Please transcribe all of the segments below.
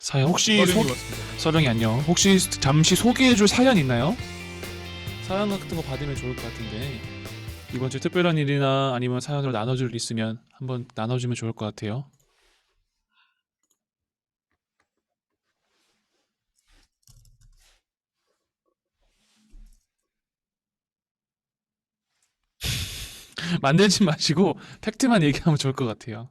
사연 혹시 서령이 왔습니다. 서령이 안녕. 혹시 잠시 소개해줄 사연 있나요? 사연 같은 거 받으면 좋을 것 같은데 이번 주 특별한 일이나 아니면 사연으로 나눠줄 일 있으면 한번 나눠주면 좋을 것 같아요. 만들지 마시고 팩트만 얘기하면 좋을 것 같아요.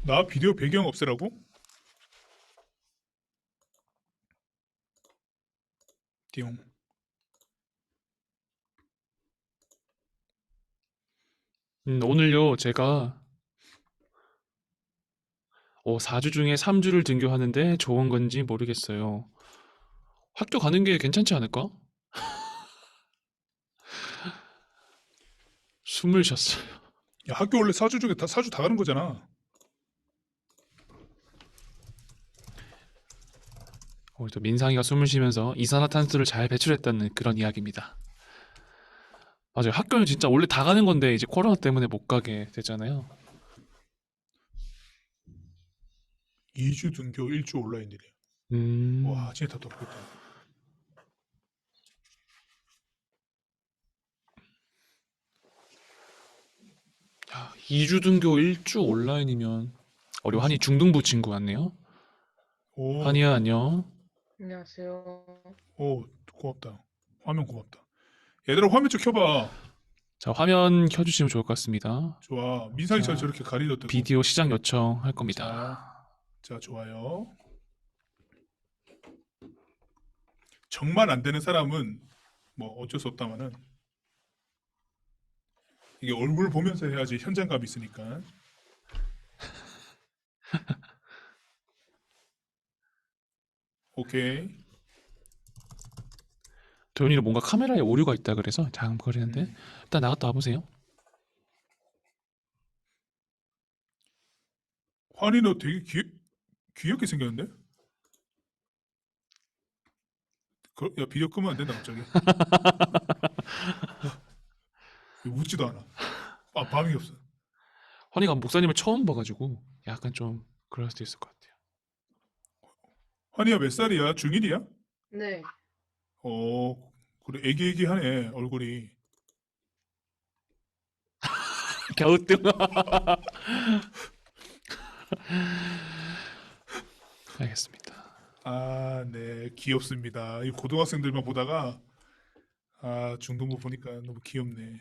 나 비디오 배경 없애라고? 띠용. 오늘요 제가 4주 중에 3주를 등교하는데 좋은 건지 모르겠어요. 학교 가는 게 괜찮지 않을까? 숨을 쉬었어요. 야, 학교 원래 4주 중에 다 4주 다 가는 거잖아. 또 민상이가 숨을 쉬면서 이산화탄소를 잘 배출했다는 그런 이야기입니다. 맞아요. 학교는 진짜 원래 다 가는 건데 이제 코로나 때문에 못 가게 됐잖아요. 2주 등교, 1주 온라인이래. 음, 와, 진짜 답답하겠다. 2주 등교 1주 온라인이면 우리 환희 중등부 친구 같네요. 오, 환희야 안녕. 안녕하세요. 오, 고맙다. 화면 고맙다. 얘들아, 화면 좀 켜봐. 자, 화면 켜주시면 좋을 것 같습니다. 좋아. 민상이 자, 저렇게 가리졌다고. 비디오 시작 요청할 겁니다. 자, 좋아요. 정말 안 되는 사람은 뭐 어쩔 수 없다마는 이게 얼굴 보면서 해야지 현장감이 있으니까. 오케이. 도현이는 뭔가 카메라에 오류가 있다 그래서 잠깐 그랬는데 일단 나갔다 와보세요. 환희 너 되게 귀엽게 생겼는데? 야, 비디오 끄면 안 된다 갑자기. 웃지도 않아. 반응이 없어. 환희가 목사님을 처음 봐가지고 약간 좀 그럴 수도 있을 것 같아요. 환희야 몇 살이야? 중1이야? 네, 그래 애기애기하네 얼굴이. 갸우뚱. 알겠습니다. 아, 네, 귀엽습니다. 이 고등학생들만 보다가 중등부 보니까 너무 귀엽네.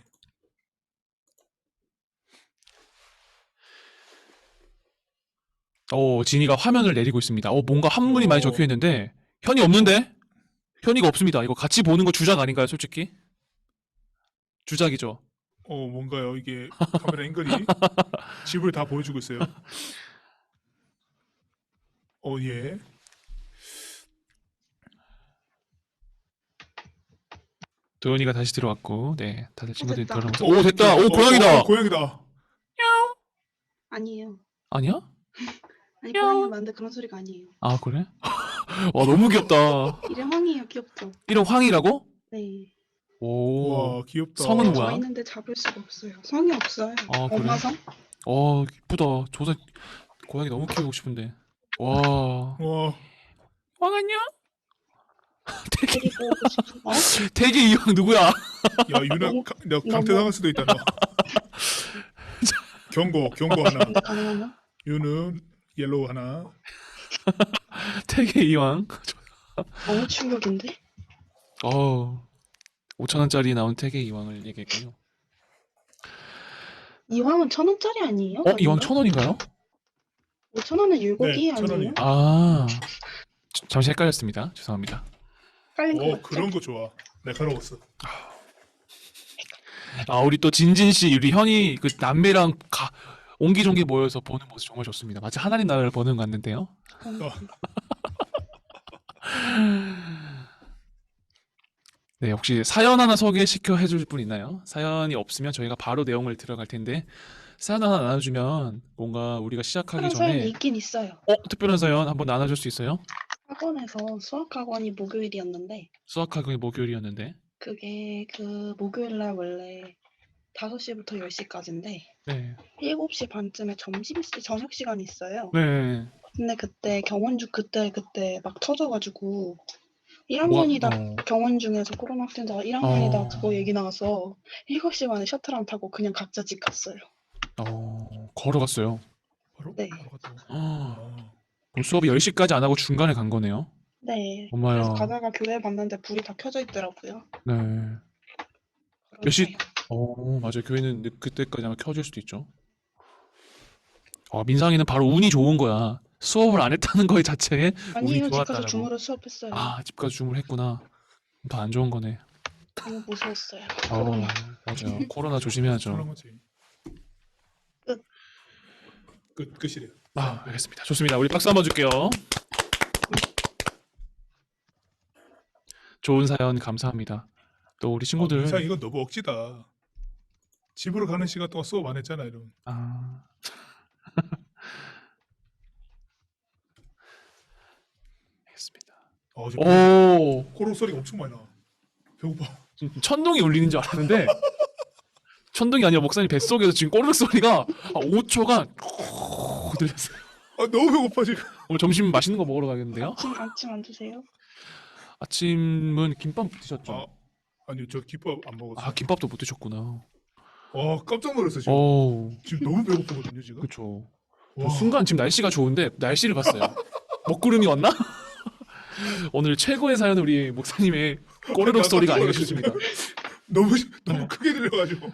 진이가 화면을 내리고 있습니다. 뭔가 한문이 많이 어. 적혀 있는데 현이 없는데? 현이가 없습니다. 이거 같이 보는 거 주작 아닌가요, 솔직히? 주작이죠. 뭔가요? 이게 카메라 앵글이 집을 다 보여주고 있어요. 예. 도현이가 다시 들어왔고, 네, 다들 친구들이 됐다. 들어오면서, 됐다. 고양이다. 고양이다. 아니에요. 아니야? 아니 고양이가 맞는데 그런 소리가 아니에요. 아, 그래? 와, 너무 귀엽다. 이름 황이에요. 귀엽죠? 이름 황이라고? 네. 오, 와, 귀엽다. 성은 저 뭐야? 있는데 잡을 수가 없어요. 성이 없어요. 아, 그래? 엄마성? 이쁘다. 조사 고양이 너무 키우고 싶은데. 와, 와, 황 안녕? 데리고 오고 싶은 거? 태기 이황 누구야? 야, 유나, 너무- 너 강퇴 당할 수도 있다. 너. 경고 하나. 근데 가능하나? 유는 옐로우 하나. 태기 이황. 너무 충격인데? 5,000원짜리 나온 태기 이황을 얘기했군요. 이황은 1,000원짜리 아니에요? 이황 1,000원인가요? 5,000원은 율곡이 네, 아니에요? 1,000원이요. 잠시 헷갈렸습니다. 죄송합니다. 깔린 거 맞죠? 그런 거 좋아. 날카로웠어. 우리 또 진진 씨, 우리 현이 그 남매랑 옹기종기 모여서 보는 모습 정말 좋습니다. 마치 하나님 나라를 보는 것 같는데요. 네, 혹시 사연 하나 소개시켜 해줄 분 있나요? 사연이 없으면 저희가 바로 내용을 들어갈 텐데 사연 하나 나눠주면 뭔가 우리가 시작하기 그런 사연이 전에 있긴 있어요. 특별한 사연 한번 나눠줄 수 있어요? 학원에서 수학학원이 목요일이었는데 수학학원이 목요일이었는데 그게 그 목요일날 원래 5시부터 10시까지인데 네. 7시 반쯤에 저녁 시간이 있어요. 네. 근데 그때 경원주 그때 막 터져가지고 뭐가 1학년이다 경원 중에서 코로나 확진자가 1학년이다 그거 어. 얘기 나와서 7시 반에 셔틀 안 타고 그냥 각자 집 갔어요. 걸어갔어요. 바로 네. 바로 갔다고. 그럼 수업이 10시까지 안 하고 중간에 간 거네요. 네. 엄마야. 그래서 가다가 교회 봤는데 불이 다 켜져 있더라고요. 네. 몇 시? 그러네요. 맞아요. 교회는 그때까지 아마 켜질 수도 있죠. 민상이는 바로 운이 좋은 거야. 수업을 안 했다는 거에 자체에 운이 아니요, 집 가서 좋았다라고. 줌으로 수업했어요. 집 가서 줌을 했구나. 더 안 좋은 거네. 너무 무서웠어요. 맞아요. 코로나 조심해야죠. 그런 거지. 끝. 끝이래요. 알겠습니다. 좋습니다. 우리 박수 한번 줄게요. 좋은 사연 감사합니다. 또 우리 친구들 민상 이건 너무 억지다. 집으로 가는 시간 동안 수업 안 했잖아 이런. 알겠습니다. 지금 오, 코로 소리가 엄청 많이 나. 배고파. 천둥이 울리는 줄 알았는데 천둥이 아니라 목사님 뱃속에서 지금 꼬르륵 소리가 5초가 들렸어요. 너무 배고파 지금. 오늘 점심 맛있는 거 먹으러 가겠는데요? 아침 안 드세요? 아침은 김밥 드셨죠? 아니요, 저 김밥 안 먹었어요. 김밥도 못 드셨구나. 깜짝 놀랐어 지금. 지금 너무 배고프거든요 지금. 그쵸. 와. 순간 지금 날씨가 좋은데 날씨를 봤어요. 먹구름이 왔나? 오늘 최고의 사연 우리 목사님의 꼬르륵 소리가 아닌가 싶습니다. 너무 네. 크게 들려가지고.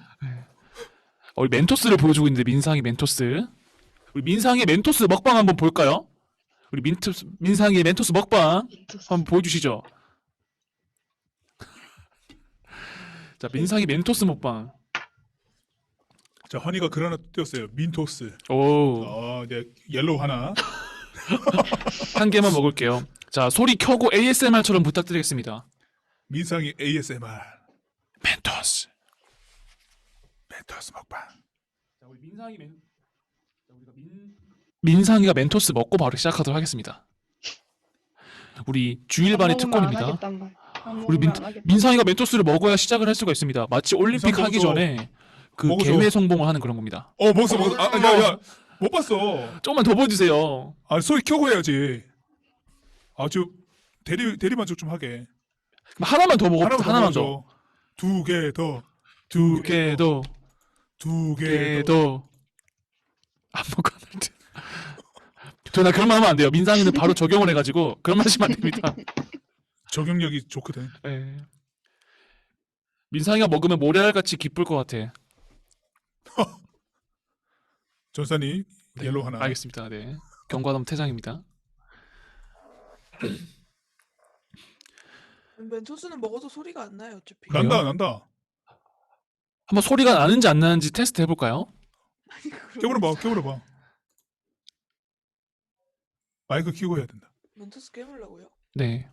우리 멘토스를 보여주고 있는데 민상이 멘토스. 우리 민상의 멘토스 먹방 한번 볼까요? 우리 민상의 멘토스 먹방 한번 보여주시죠. 자, 민상이 멘토스 먹방. 자, 허니가 글 하나 띄웠어요. 민토스. 오, 네, 옐로우 하나. 한 개만 먹을게요. 자, 소리 켜고 ASMR처럼 부탁드리겠습니다. 민상이 ASMR. 멘토스. 멘토스 먹방. 자, 우리 민상이가 멘토스 먹고 바로 시작하도록 하겠습니다. 우리 주일반의 특권입니다. 우리 민상이가 멘토스를 먹어야 시작을 할 수가 있습니다. 마치 올림픽 민상 하기 먹어줘. 전에 그 먹어줘. 개회 성공을 하는 그런 겁니다. 먹었어. 야, 못 봤어. 조금만 더 보여주세요. 소리 켜고 해야지. 저 대리만족 좀 하게. 그럼 하나만 더 먹어. 하나만 더. 먹어줘. 두 개 더. 두 개 더. 두 개 개 더. 더. 안 먹고 안 돼. 저나 그런 말 하면 안 돼요. 민상이는 바로 적용을 해가지고 그런 말 하시면 안 됩니다. 적용력이 좋거든. 네. 민상이가 먹으면 모래알같이 기쁠 것 같아. 전산이 옐로우 하나. 알겠습니다. 네. 경과담 퇴장입니다. 멘토스는 먹어도 소리가 안 나요, 어차피. 그래요? 난다. 한번 소리가 나는지 안 나는지 테스트 해볼까요? 아니, 그럼 깨물어봐. 마이크 켜고 해야 된다. 멘토스 깨물라고요? 네.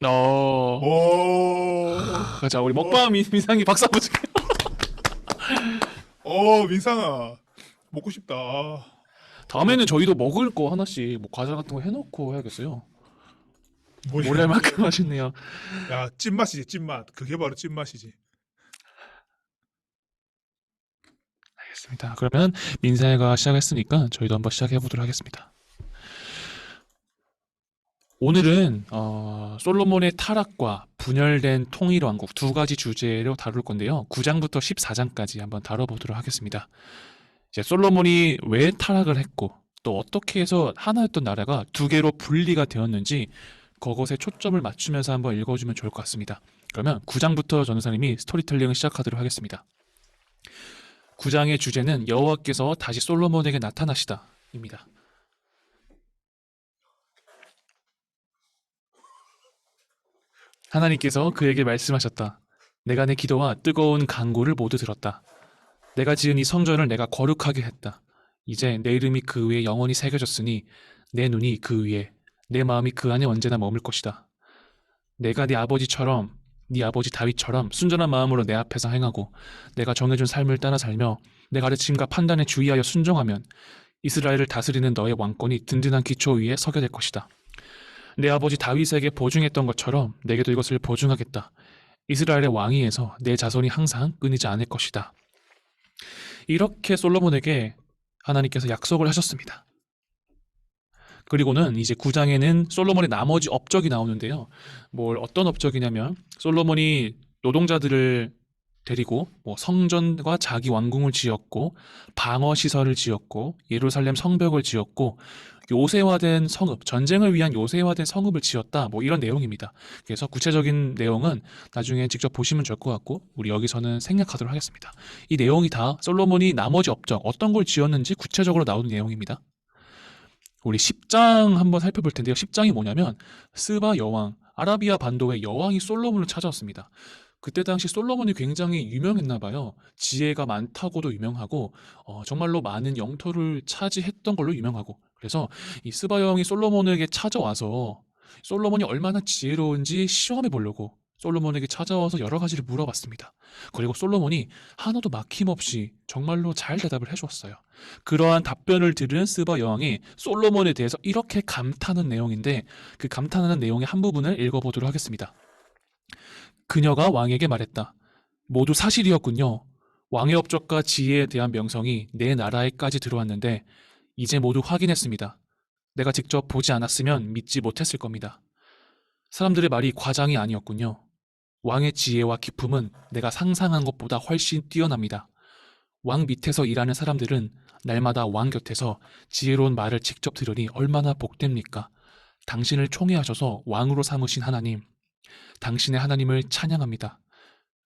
오. 자, 우리 먹방 민상이 박수 한번 줄게요. 민상아. 먹고 싶다. 다음에는 저희도 먹을 거 하나씩 뭐 과자 같은 거 해놓고 해야겠어요. 모래알만큼 맛있네요. 야, 찐맛이지, 찐맛. 그게 바로 찐맛이지. 알겠습니다. 그러면 민상이가 시작했으니까 저희도 한번 시작해 보도록 하겠습니다. 오늘은 솔로몬의 타락과 분열된 통일왕국 두 가지 주제로 다룰 건데요. 9장부터 14장까지 한번 다뤄보도록 하겠습니다. 이제 솔로몬이 왜 타락을 했고 또 어떻게 해서 하나였던 나라가 두 개로 분리가 되었는지 그것에 초점을 맞추면서 한번 읽어주면 좋을 것 같습니다. 그러면 9장부터 전도사님이 스토리텔링을 시작하도록 하겠습니다. 9장의 주제는 여호와께서 다시 솔로몬에게 나타나시다입니다. 하나님께서 그에게 말씀하셨다. 내가 내 기도와 뜨거운 간구를 모두 들었다. 내가 지은 이 성전을 내가 거룩하게 했다. 이제 내 이름이 그 위에 영원히 새겨졌으니 내 눈이 그 위에, 내 마음이 그 안에 언제나 머물 것이다. 내가 네 아버지처럼, 네 아버지 다윗처럼 순전한 마음으로 내 앞에서 행하고 내가 정해준 삶을 따라 살며 내 가르침과 판단에 주의하여 순종하면 이스라엘을 다스리는 너의 왕권이 든든한 기초 위에 서게 될 것이다. 내 아버지 다윗에게 보증했던 것처럼 내게도 이것을 보증하겠다. 이스라엘의 왕위에서 내 자손이 항상 끊이지 않을 것이다. 이렇게 솔로몬에게 하나님께서 약속을 하셨습니다. 그리고는 이제 9장에는 솔로몬의 나머지 업적이 나오는데요. 어떤 업적이냐면 솔로몬이 노동자들을 데리고 성전과 자기 왕궁을 지었고 방어 시설을 지었고 예루살렘 성벽을 지었고 요새화된 성읍, 전쟁을 위한 요새화된 성읍을 지었다. 이런 내용입니다. 그래서 구체적인 내용은 나중에 직접 보시면 좋을 것 같고 우리 여기서는 생략하도록 하겠습니다. 이 내용이 다 솔로몬이 나머지 업적, 어떤 걸 지었는지 구체적으로 나오는 내용입니다. 우리 10장 한번 살펴볼 텐데요. 10장이 뭐냐면 스바 여왕, 아라비아 반도의 여왕이 솔로몬을 찾아왔습니다. 그때 당시 솔로몬이 굉장히 유명했나 봐요. 지혜가 많다고도 유명하고 정말로 많은 영토를 차지했던 걸로 유명하고 그래서 이 스바 여왕이 솔로몬에게 찾아와서 솔로몬이 얼마나 지혜로운지 시험해 보려고 솔로몬에게 찾아와서 여러 가지를 물어봤습니다. 그리고 솔로몬이 하나도 막힘없이 정말로 잘 대답을 해주었어요. 그러한 답변을 들은 스바 여왕이 솔로몬에 대해서 이렇게 감탄한 내용인데 그 감탄하는 내용의 한 부분을 읽어보도록 하겠습니다. 그녀가 왕에게 말했다. 모두 사실이었군요. 왕의 업적과 지혜에 대한 명성이 내 나라에까지 들어왔는데 이제 모두 확인했습니다. 내가 직접 보지 않았으면 믿지 못했을 겁니다. 사람들의 말이 과장이 아니었군요. 왕의 지혜와 기품은 내가 상상한 것보다 훨씬 뛰어납니다. 왕 밑에서 일하는 사람들은 날마다 왕 곁에서 지혜로운 말을 직접 들으니 얼마나 복됩니까? 당신을 총애하셔서 왕으로 삼으신 하나님, 당신의 하나님을 찬양합니다.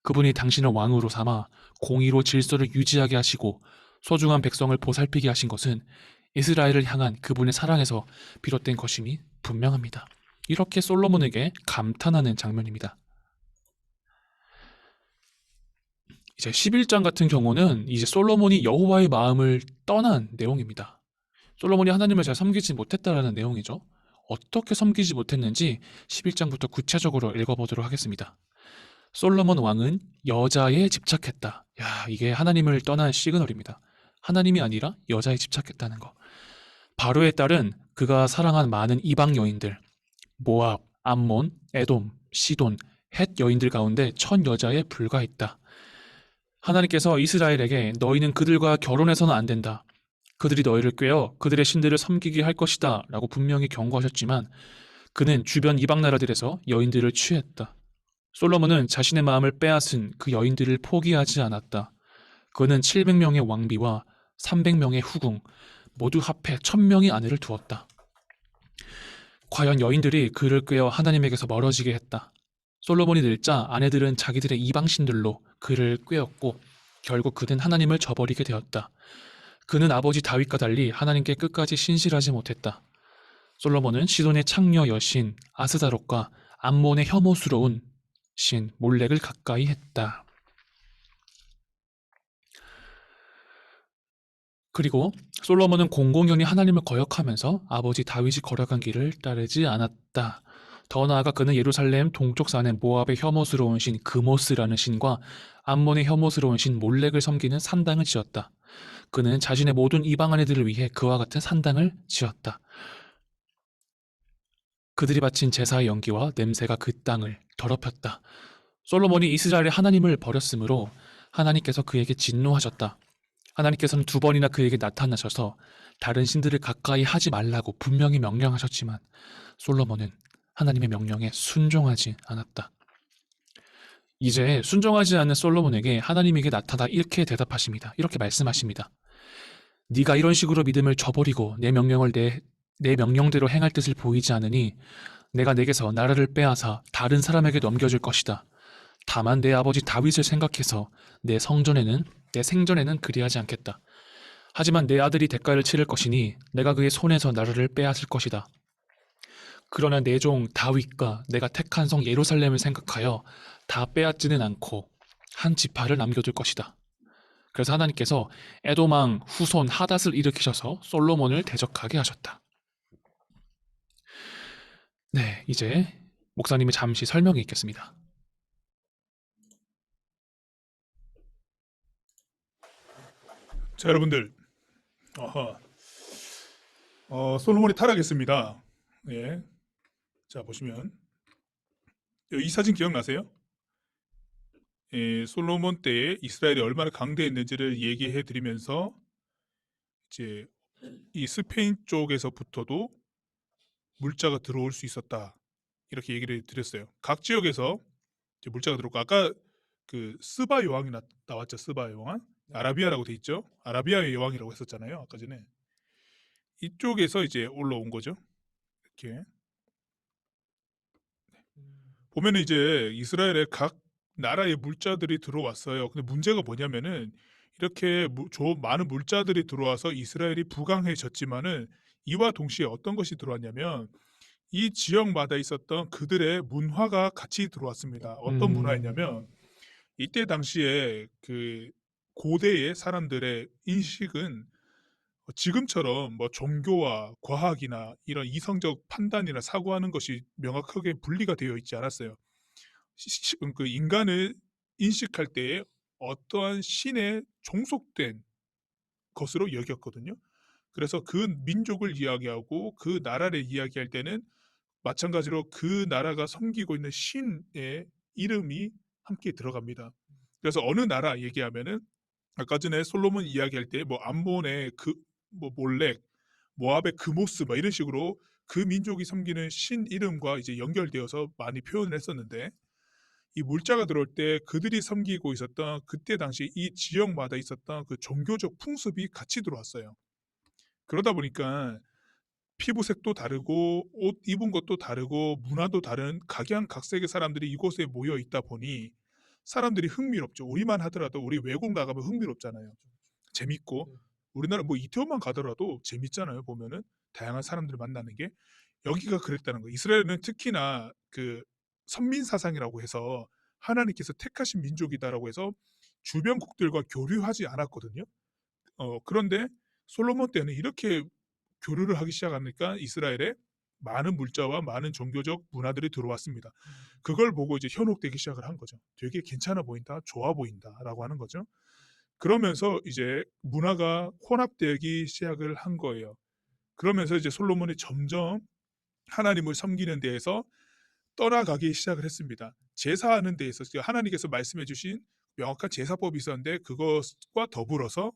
그분이 당신을 왕으로 삼아 공의로 질서를 유지하게 하시고 소중한 백성을 보살피게 하신 것은 이스라엘을 향한 그분의 사랑에서 비롯된 것임이 분명합니다. 이렇게 솔로몬에게 감탄하는 장면입니다. 이제 11장 같은 경우는 이제 솔로몬이 여호와의 마음을 떠난 내용입니다. 솔로몬이 하나님을 잘 섬기지 못했다라는 내용이죠. 어떻게 섬기지 못했는지 11장부터 구체적으로 읽어보도록 하겠습니다. 솔로몬 왕은 여자에 집착했다. 이게 하나님을 떠난 시그널입니다. 하나님이 아니라 여자에 집착했다는 거. 바로의 딸은 그가 사랑한 많은 이방 여인들, 모압, 암몬, 에돔, 시돈, 헷 여인들 가운데 천 여자에 불과했다. 하나님께서 이스라엘에게 너희는 그들과 결혼해서는 안 된다. 그들이 너희를 꾀어 그들의 신들을 섬기게 할 것이다 라고 분명히 경고하셨지만 그는 주변 이방 나라들에서 여인들을 취했다. 솔로몬은 자신의 마음을 빼앗은 그 여인들을 포기하지 않았다. 그는 700명의 왕비와 300명의 후궁, 모두 합해 1000명의 아내를 두었다. 과연 여인들이 그를 꾀어 하나님에게서 멀어지게 했다. 솔로몬이 늙자 아내들은 자기들의 이방신들로 그를 꾀었고 결국 그는 하나님을 저버리게 되었다. 그는 아버지 다윗과 달리 하나님께 끝까지 신실하지 못했다. 솔로몬은 시돈의 창녀 여신 아스다롯과 암몬의 혐오스러운 신 몰렉을 가까이 했다. 그리고 솔로몬은 공공연히 하나님을 거역하면서 아버지 다윗이 걸어간 길을 따르지 않았다. 더 나아가 그는 예루살렘 동쪽 산의 모압의 혐오스러운 신 그모스라는 신과 암몬의 혐오스러운 신 몰렉을 섬기는 산당을 지었다. 그는 자신의 모든 이방 아내들을 위해 그와 같은 산당을 지었다. 그들이 바친 제사의 연기와 냄새가 그 땅을 더럽혔다. 솔로몬이 이스라엘의 하나님을 버렸으므로 하나님께서 그에게 진노하셨다. 하나님께서는 2번이나 그에게 나타나셔서 다른 신들을 가까이 하지 말라고 분명히 명령하셨지만 솔로몬은 하나님의 명령에 순종하지 않았다. 이제 순종하지 않는 솔로몬에게 하나님에게 나타나 이렇게 대답하십니다. 이렇게 말씀하십니다. 네가 이런 식으로 믿음을 저버리고 내 명령대로 행할 뜻을 보이지 않으니 내가 내게서 나라를 빼앗아 다른 사람에게 넘겨줄 것이다. 다만 내 아버지 다윗을 생각해서 내 생전에는 그리하지 않겠다. 하지만 내 아들이 대가를 치를 것이니 내가 그의 손에서 나라를 빼앗을 것이다. 그러나 내 종 다윗과 내가 택한 성 예루살렘을 생각하여 다 빼앗지는 않고 한 지파를 남겨둘 것이다. 그래서 하나님께서 에돔 왕 후손 하닷을 일으키셔서 솔로몬을 대적하게 하셨다. 네, 이제 목사님이 잠시 설명이 있겠습니다. 자, 여러분들, 솔로몬이 타락했습니다. 예. 자, 보시면 이 사진 기억나세요? 솔로몬 때에 이스라엘이 얼마나 강대했는지를 얘기해 드리면서 이제 이 스페인 쪽에서부터도 물자가 들어올 수 있었다. 이렇게 얘기를 드렸어요. 각 지역에서 이제 물자가 들어오고 아까 그 스바 여왕이 나왔죠. 스바 여왕. 아라비아라고 돼 있죠. 아라비아의 여왕이라고 했었잖아요. 아까 전에. 이쪽에서 이제 올라온 거죠. 이렇게. 보면은 이제 이스라엘의 각 나라의 물자들이 들어왔어요. 근데 문제가 뭐냐면은 이렇게 많은 물자들이 들어와서 이스라엘이 부강해졌지만은 이와 동시에 어떤 것이 들어왔냐면 이 지역마다 있었던 그들의 문화가 같이 들어왔습니다. 어떤 문화였냐면 이때 당시에 그 고대의 사람들의 인식은 지금처럼 뭐 종교와 과학이나 이런 이성적 판단이나 사고하는 것이 명확하게 분리가 되어 있지 않았어요. 그 인간을 인식할 때에 어떠한 신에 종속된 것으로 여겼거든요. 그래서 그 민족을 이야기하고 그 나라를 이야기할 때는 마찬가지로 그 나라가 섬기고 있는 신의 이름이 함께 들어갑니다. 그래서 어느 나라 얘기하면은 아까 전에 솔로몬 이야기할 때 뭐 암몬의 그 뭐 몰렉, 모압의 그모스 뭐 이런 식으로 그 민족이 섬기는 신 이름과 이제 연결되어서 많이 표현을 했었는데 이 물자가 들어올 때 그들이 섬기고 있었던 그때 당시 이 지역마다 있었던 그 종교적 풍습이 같이 들어왔어요. 그러다 보니까 피부색도 다르고 옷 입은 것도 다르고 문화도 다른 각양각색의 사람들이 이곳에 모여 있다 보니 사람들이 흥미롭죠. 우리만 하더라도 우리 외국 나가면 흥미롭잖아요. 재밌고 우리나라 뭐 이태원만 가더라도 재밌잖아요. 보면은 다양한 사람들을 만나는 게 여기가 그랬다는 거예요. 이스라엘은 특히나 그 선민 사상이라고 해서 하나님께서 택하신 민족이다라고 해서 주변국들과 교류하지 않았거든요. 그런데 솔로몬 때는 이렇게 교류를 하기 시작하니까 이스라엘에 많은 물자와 많은 종교적 문화들이 들어왔습니다. 그걸 보고 이제 현혹되기 시작을 한 거죠. 되게 괜찮아 보인다, 좋아 보인다라고 하는 거죠. 그러면서 이제 문화가 혼합되기 시작을 한 거예요. 그러면서 이제 솔로몬이 점점 하나님을 섬기는 데에서 떠나가기 시작을 했습니다. 제사하는 데에서 하나님께서 말씀해 주신 명확한 제사법이 있었는데 그것과 더불어서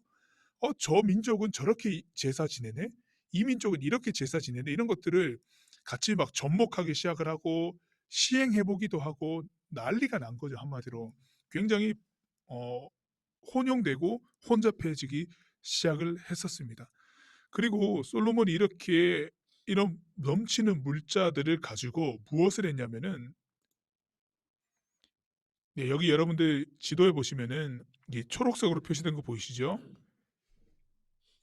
저 민족은 저렇게 제사 지내네? 이 민족은 이렇게 제사 지내네? 이런 것들을 같이 막 접목하기 시작을 하고 시행해 보기도 하고 난리가 난 거죠. 한마디로. 굉장히 혼용되고 혼잡해지기 시작을 했었습니다. 그리고 솔로몬이 이렇게 이런 넘치는 물자들을 가지고 무엇을 했냐면은 네, 여기 여러분들 지도에 보시면은 이 초록색으로 표시된 거 보이시죠?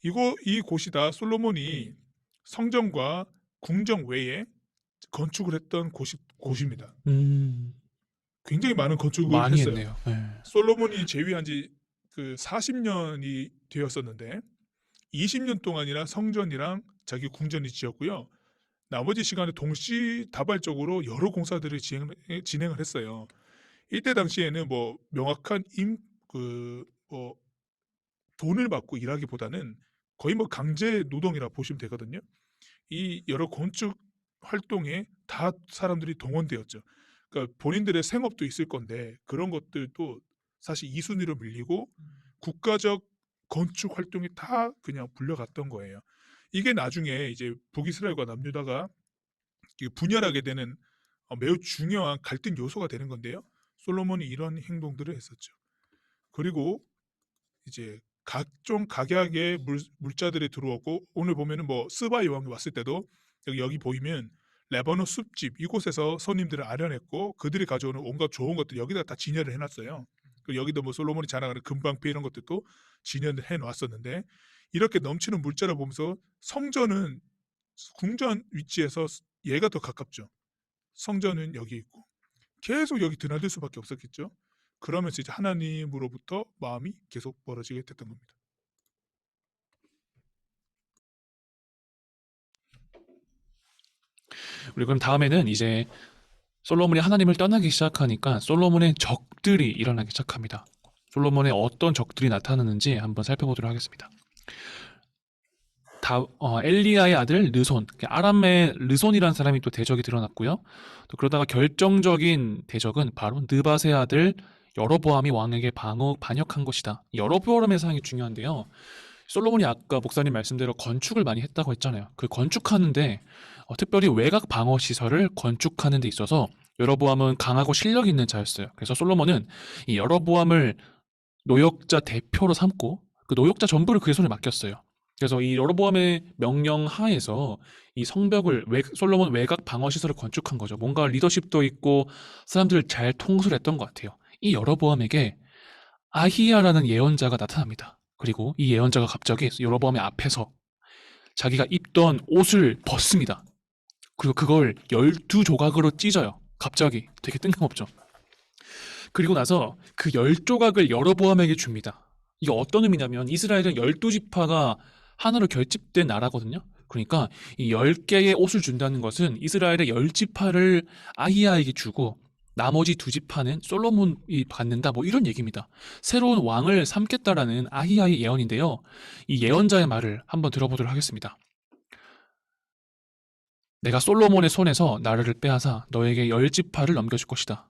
이 곳이 다 솔로몬이 성전과 궁정 외에 건축을 했던 곳입니다. 굉장히 많은 건축을 많이 했어요. 했네요. 네. 솔로몬이 재위한 지 그 40년이 되었었는데 20년 동안이나 성전이랑 자기 궁전이 지었고요. 나머지 시간에 동시다발적으로 여러 공사들을 진행을 했어요. 이때 당시에는 뭐 명확한 뭐 돈을 받고 일하기보다는 거의 뭐 강제 노동이라 보시면 되거든요. 이 여러 건축 활동에 다 사람들이 동원되었죠. 그러니까 본인들의 생업도 있을 건데 그런 것들도 사실 이순위로 밀리고 국가적 건축 활동이 다 그냥 불려갔던 거예요. 이게 나중에 이제 북이스라엘과 남유다가 분열하게 되는 매우 중요한 갈등 요소가 되는 건데요. 솔로몬이 이런 행동들을 했었죠. 그리고 이제 각종 각약의 물자들이 들어왔고 오늘 보면은 뭐 스바 여왕이 왔을 때도 여기 보이면 레바논 숲집 이곳에서 손님들을 아련했고 그들이 가져오는 온갖 좋은 것들 여기다 다 진열을 해놨어요. 그리고 여기도 뭐 솔로몬이 자랑하는 금방패 이런 것들도 진열을 해놨었는데 이렇게 넘치는 물자를 보면서 성전은 궁전 위치에서 얘가 더 가깝죠. 성전은 여기 있고 계속 여기 드나들 수밖에 없었겠죠. 그러면서 이제 하나님으로부터 마음이 계속 멀어지게 됐던 겁니다. 우리 그럼 다음에는 이제 솔로몬이 하나님을 떠나기 시작하니까 솔로몬의 적들이 일어나기 시작합니다. 솔로몬의 어떤 적들이 나타나는지 한번 살펴보도록 하겠습니다. 엘리야의 아들 르손, 아람의 르손이라는 사람이 또 대적이 드러났고요. 또 그러다가 결정적인 대적은 바로 느밧의 아들 여로보암이 왕에게 반역한 것이다. 여로보암의 사항이 중요한데요. 솔로몬이 아까 목사님 말씀대로 건축을 많이 했다고 했잖아요. 그 건축하는데 특별히 외곽 방어 시설을 건축하는 데 있어서 여로보암은 강하고 실력 있는 자였어요. 그래서 솔로몬은 이 여로보암을 노역자 대표로 삼고 그 노역자 전부를 그의 손에 맡겼어요. 그래서 이 여로보암의 명령 하에서 이 성벽을 솔로몬 외곽 방어 시설을 건축한 거죠. 뭔가 리더십도 있고 사람들을 잘 통솔 했던 것 같아요. 이 여로보암에게 아히야라는 예언자가 나타납니다. 그리고 이 예언자가 갑자기 여로보암의 앞에서 자기가 입던 옷을 벗습니다. 그리고 그걸 12조각으로 찢어요. 갑자기 되게 뜬금없죠. 그리고 나서 그 10조각을 여로보암에게 줍니다. 이게 어떤 의미냐면 이스라엘은 12지파가 하나로 결집된 나라거든요. 그러니까 이 10개의 옷을 준다는 것은 이스라엘의 10지파를 아히야에게 주고 나머지 2지파는 솔로몬이 받는다, 뭐 이런 얘기입니다. 새로운 왕을 삼겠다라는 아히야의 예언인데요. 이 예언자의 말을 한번 들어보도록 하겠습니다. 내가 솔로몬의 손에서 나라를 빼앗아 너에게 10지파를 넘겨줄 것이다.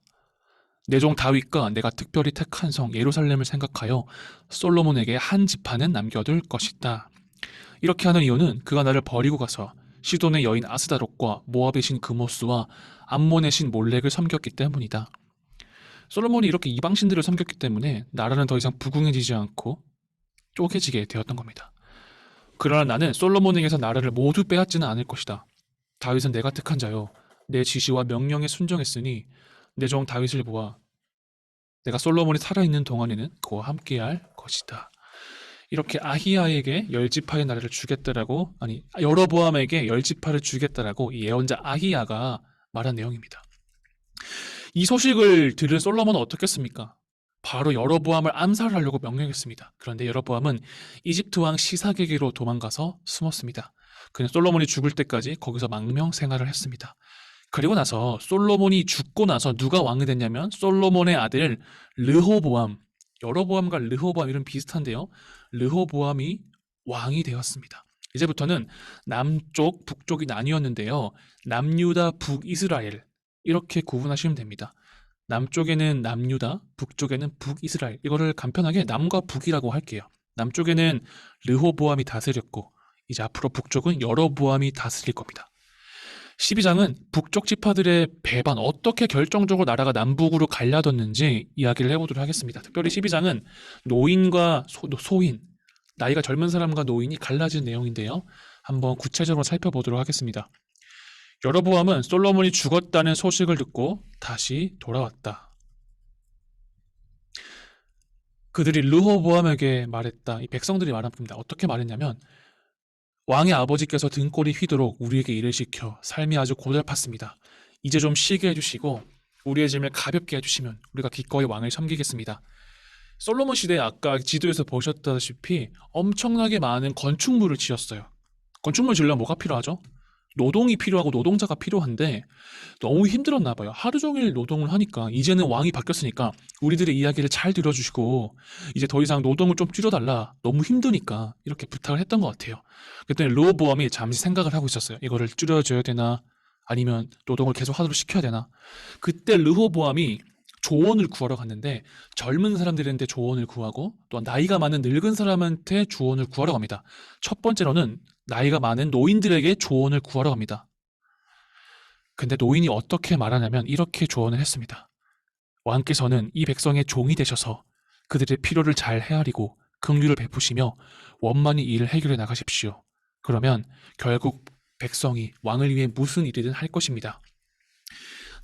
내 종 다윗과 내가 특별히 택한 성 예루살렘을 생각하여 솔로몬에게 한 지파는 남겨둘 것이다. 이렇게 하는 이유는 그가 나를 버리고 가서 시돈의 여인 아스다롯과 모압의 신 그모스와 암몬의 신 몰렉을 섬겼기 때문이다. 솔로몬이 이렇게 이방신들을 섬겼기 때문에 나라는 더 이상 부궁해지지 않고 쪼개지게 되었던 겁니다. 그러나 나는 솔로몬에게서 나라를 모두 빼앗지는 않을 것이다. 다윗은 내가 택한 자요 내 지시와 명령에 순종했으니 내 종 다윗을 보아 내가 솔로몬이 살아있는 동안에는 그와 함께할 것이다. 이렇게 아히야에게 10지파의 나라를 주겠다라고, 아니 여로보암에게 10지파를 주겠다라고 이 예언자 아히야가 말한 내용입니다. 이 소식을 들은 솔로몬은 어떻겠습니까? 바로 여로보암을 암살하려고 명령했습니다. 그런데 여로보암은 이집트 왕 시삭에게로 도망가서 숨었습니다. 그는 솔로몬이 죽을 때까지 거기서 망명 생활을 했습니다. 그리고 나서 솔로몬이 죽고 나서 누가 왕이 됐냐면 솔로몬의 아들 르호보암, 여로보암과 르호보암 이름 비슷한데요. 르호보암이 왕이 되었습니다. 이제부터는 남쪽, 북쪽이 나뉘었는데요. 남유다, 북이스라엘 이렇게 구분하시면 됩니다. 남쪽에는 남유다, 북쪽에는 북이스라엘. 이거를 간편하게 남과 북이라고 할게요. 남쪽에는 르호보암이 다스렸고 이제 앞으로 북쪽은 여로보암이 다스릴 겁니다. 12장은 북쪽 지파들의 배반, 어떻게 결정적으로 나라가 남북으로 갈라졌는지 이야기를 해보도록 하겠습니다. 특별히 12장은 노인과 소인, 나이가 젊은 사람과 노인이 갈라진 내용인데요. 한번 구체적으로 살펴보도록 하겠습니다. 여로보암은 솔로몬이 죽었다는 소식을 듣고 다시 돌아왔다. 그들이 르호보암에게 말했다. 이 백성들이 말합니다. 어떻게 말했냐면 왕의 아버지께서 등골이 휘도록 우리에게 일을 시켜 삶이 아주 고달팠습니다. 이제 좀 쉬게 해주시고 우리의 짐을 가볍게 해주시면 우리가 기꺼이 왕을 섬기겠습니다. 솔로몬 시대에 아까 지도에서 보셨다시피 엄청나게 많은 건축물을 지었어요. 건축물 지으려면 뭐가 필요하죠? 노동이 필요하고 노동자가 필요한데 너무 힘들었나 봐요. 하루 종일 노동을 하니까 이제는 왕이 바뀌었으니까 우리들의 이야기를 잘 들어주시고 이제 더 이상 노동을 좀 줄여달라. 너무 힘드니까 이렇게 부탁을 했던 것 같아요. 그때 르호보암이 잠시 생각을 하고 있었어요. 이거를 줄여줘야 되나 아니면 노동을 계속 하도록 시켜야 되나. 그때 르호보암이 조언을 구하러 갔는데 젊은 사람들한테 조언을 구하고 또 나이가 많은 늙은 사람한테 조언을 구하러 갑니다. 첫 번째로는 나이가 많은 노인들에게 조언을 구하러 갑니다. 근데 노인이 어떻게 말하냐면 이렇게 조언을 했습니다. 왕께서는 이 백성의 종이 되셔서 그들의 필요를 잘 헤아리고 긍휼을 베푸시며 원만히 일을 해결해 나가십시오. 그러면 결국 백성이 왕을 위해 무슨 일이든 할 것입니다.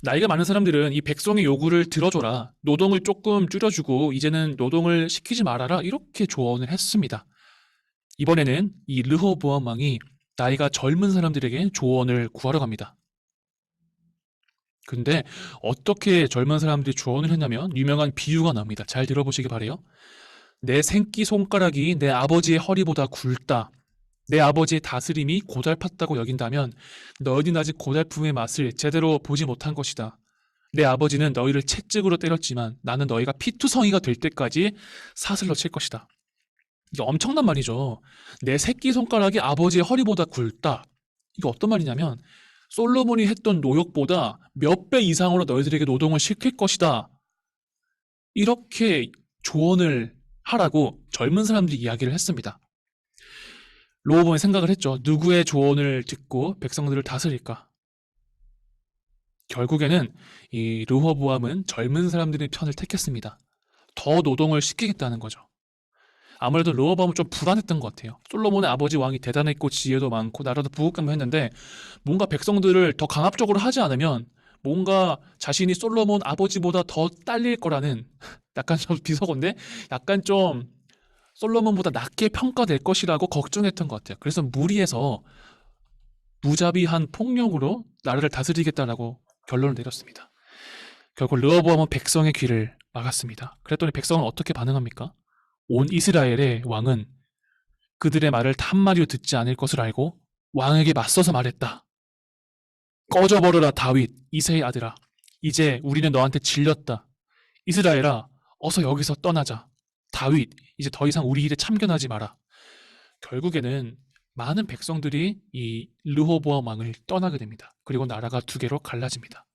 나이가 많은 사람들은 이 백성의 요구를 들어줘라. 노동을 조금 줄여주고 이제는 노동을 시키지 말아라. 이렇게 조언을 했습니다. 이번에는 이 르호보암 왕이 나이가 젊은 사람들에게 조언을 구하러 갑니다. 근데 어떻게 젊은 사람들이 조언을 했냐면 유명한 비유가 나옵니다. 잘 들어보시기 바래요. 내 생기손가락이 내 아버지의 허리보다 굵다. 내 아버지의 다스림이 고달팠다고 여긴다면 너희는 아직 고달픔의 맛을 제대로 보지 못한 것이다. 내 아버지는 너희를 채찍으로 때렸지만 나는 너희가 피투성이가 될 때까지 사슬로 칠 것이다. 이게 엄청난 말이죠. 내 새끼 손가락이 아버지의 허리보다 굵다. 이게 어떤 말이냐면 솔로몬이 했던 노역보다 몇 배 이상으로 너희들에게 노동을 시킬 것이다. 이렇게 조언을 하라고 젊은 사람들이 이야기를 했습니다. 로보암이 생각을 했죠. 누구의 조언을 듣고 백성들을 다스릴까? 결국에는 이 르호보암은 젊은 사람들의 편을 택했습니다. 더 노동을 시키겠다는 거죠. 아무래도 르호보암은 좀 불안했던 것 같아요. 솔로몬의 아버지 왕이 대단했고 지혜도 많고 나라도 부국강명했는데 뭔가 백성들을 더 강압적으로 하지 않으면 뭔가 자신이 솔로몬 아버지보다 더 딸릴 거라는 약간 좀 비서건데 약간 좀 솔로몬보다 낮게 평가될 것이라고 걱정했던 것 같아요. 그래서 무리해서 무자비한 폭력으로 나라를 다스리겠다라고 결론을 내렸습니다. 결국 르호보암은 백성의 귀를 막았습니다. 그랬더니 백성은 어떻게 반응합니까? 온 이스라엘의 왕은 그들의 말을 한마디도 듣지 않을 것을 알고 왕에게 맞서서 말했다. 꺼져버려라 다윗, 이새의 아들아. 이제 우리는 너한테 질렸다. 이스라엘아, 어서 여기서 떠나자. 다윗, 이제 더 이상 우리 일에 참견하지 마라. 결국에는 많은 백성들이 이 르호보암 왕을 떠나게 됩니다. 그리고 나라가 두 개로 갈라집니다.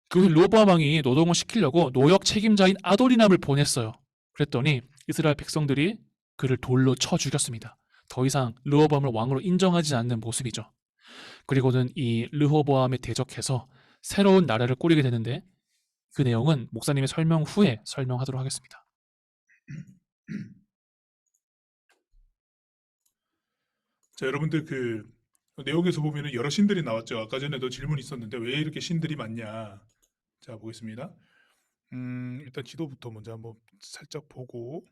그 르호보암 왕이 노동을 시키려고 노역 책임자인 아도니람을 보냈어요. 그랬더니 이스라엘 백성들이 그를 돌로 쳐 죽였습니다. 더 이상 르호보암을 왕으로 인정하지 않는 모습이죠. 그리고는 이 르호보암에 대적해서 새로운 나라를 꾸리게 되는데 그 내용은 목사님의 설명 후에 설명하도록 하겠습니다. 자, 여러분들 그 내용에서 보면은 여러 신들이 나왔죠. 아까 전에도 질문이 있었는데 왜 이렇게 신들이 많냐? 자, 보겠습니다. 일단 지도부터 먼저 한번 살짝 보고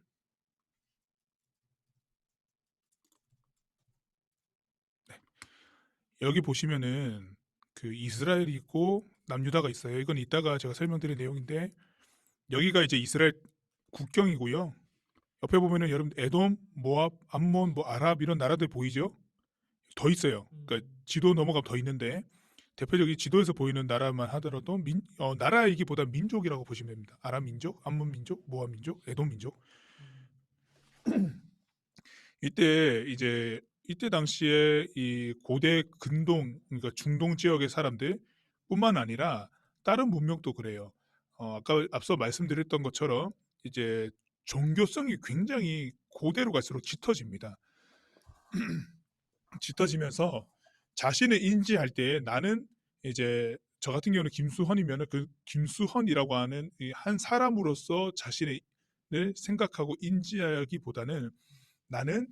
여기 보시면은 그 이스라엘이 있고 남유다가 있어요. 이건 이따가 제가 설명드릴 내용인데 여기가 이제 이스라엘 국경이고요. 옆에 보면은 여러분 에돔, 모압, 암몬, 뭐 아랍 이런 나라들 보이죠? 더 있어요. 그러니까 지도 넘어가면 더 있는데 대표적인 지도에서 보이는 나라만 하더라도 나라이기보다 민족이라고 보시면 됩니다. 아랍 민족, 암몬 민족, 모압 민족, 에돔 민족. 이때 당시에 이 고대 근동 그러니까 중동 지역의 사람들뿐만 아니라 다른 문명도 그래요. 아까 앞서 말씀드렸던 것처럼 이제 종교성이 굉장히 고대로 갈수록 짙어집니다. 짙어지면서 자신을 인지할 때 나는 이제 저 같은 경우는 김수헌이면은 그 김수헌이라고 하는 이 한 사람으로서 자신을 생각하고 인지하기보다는 나는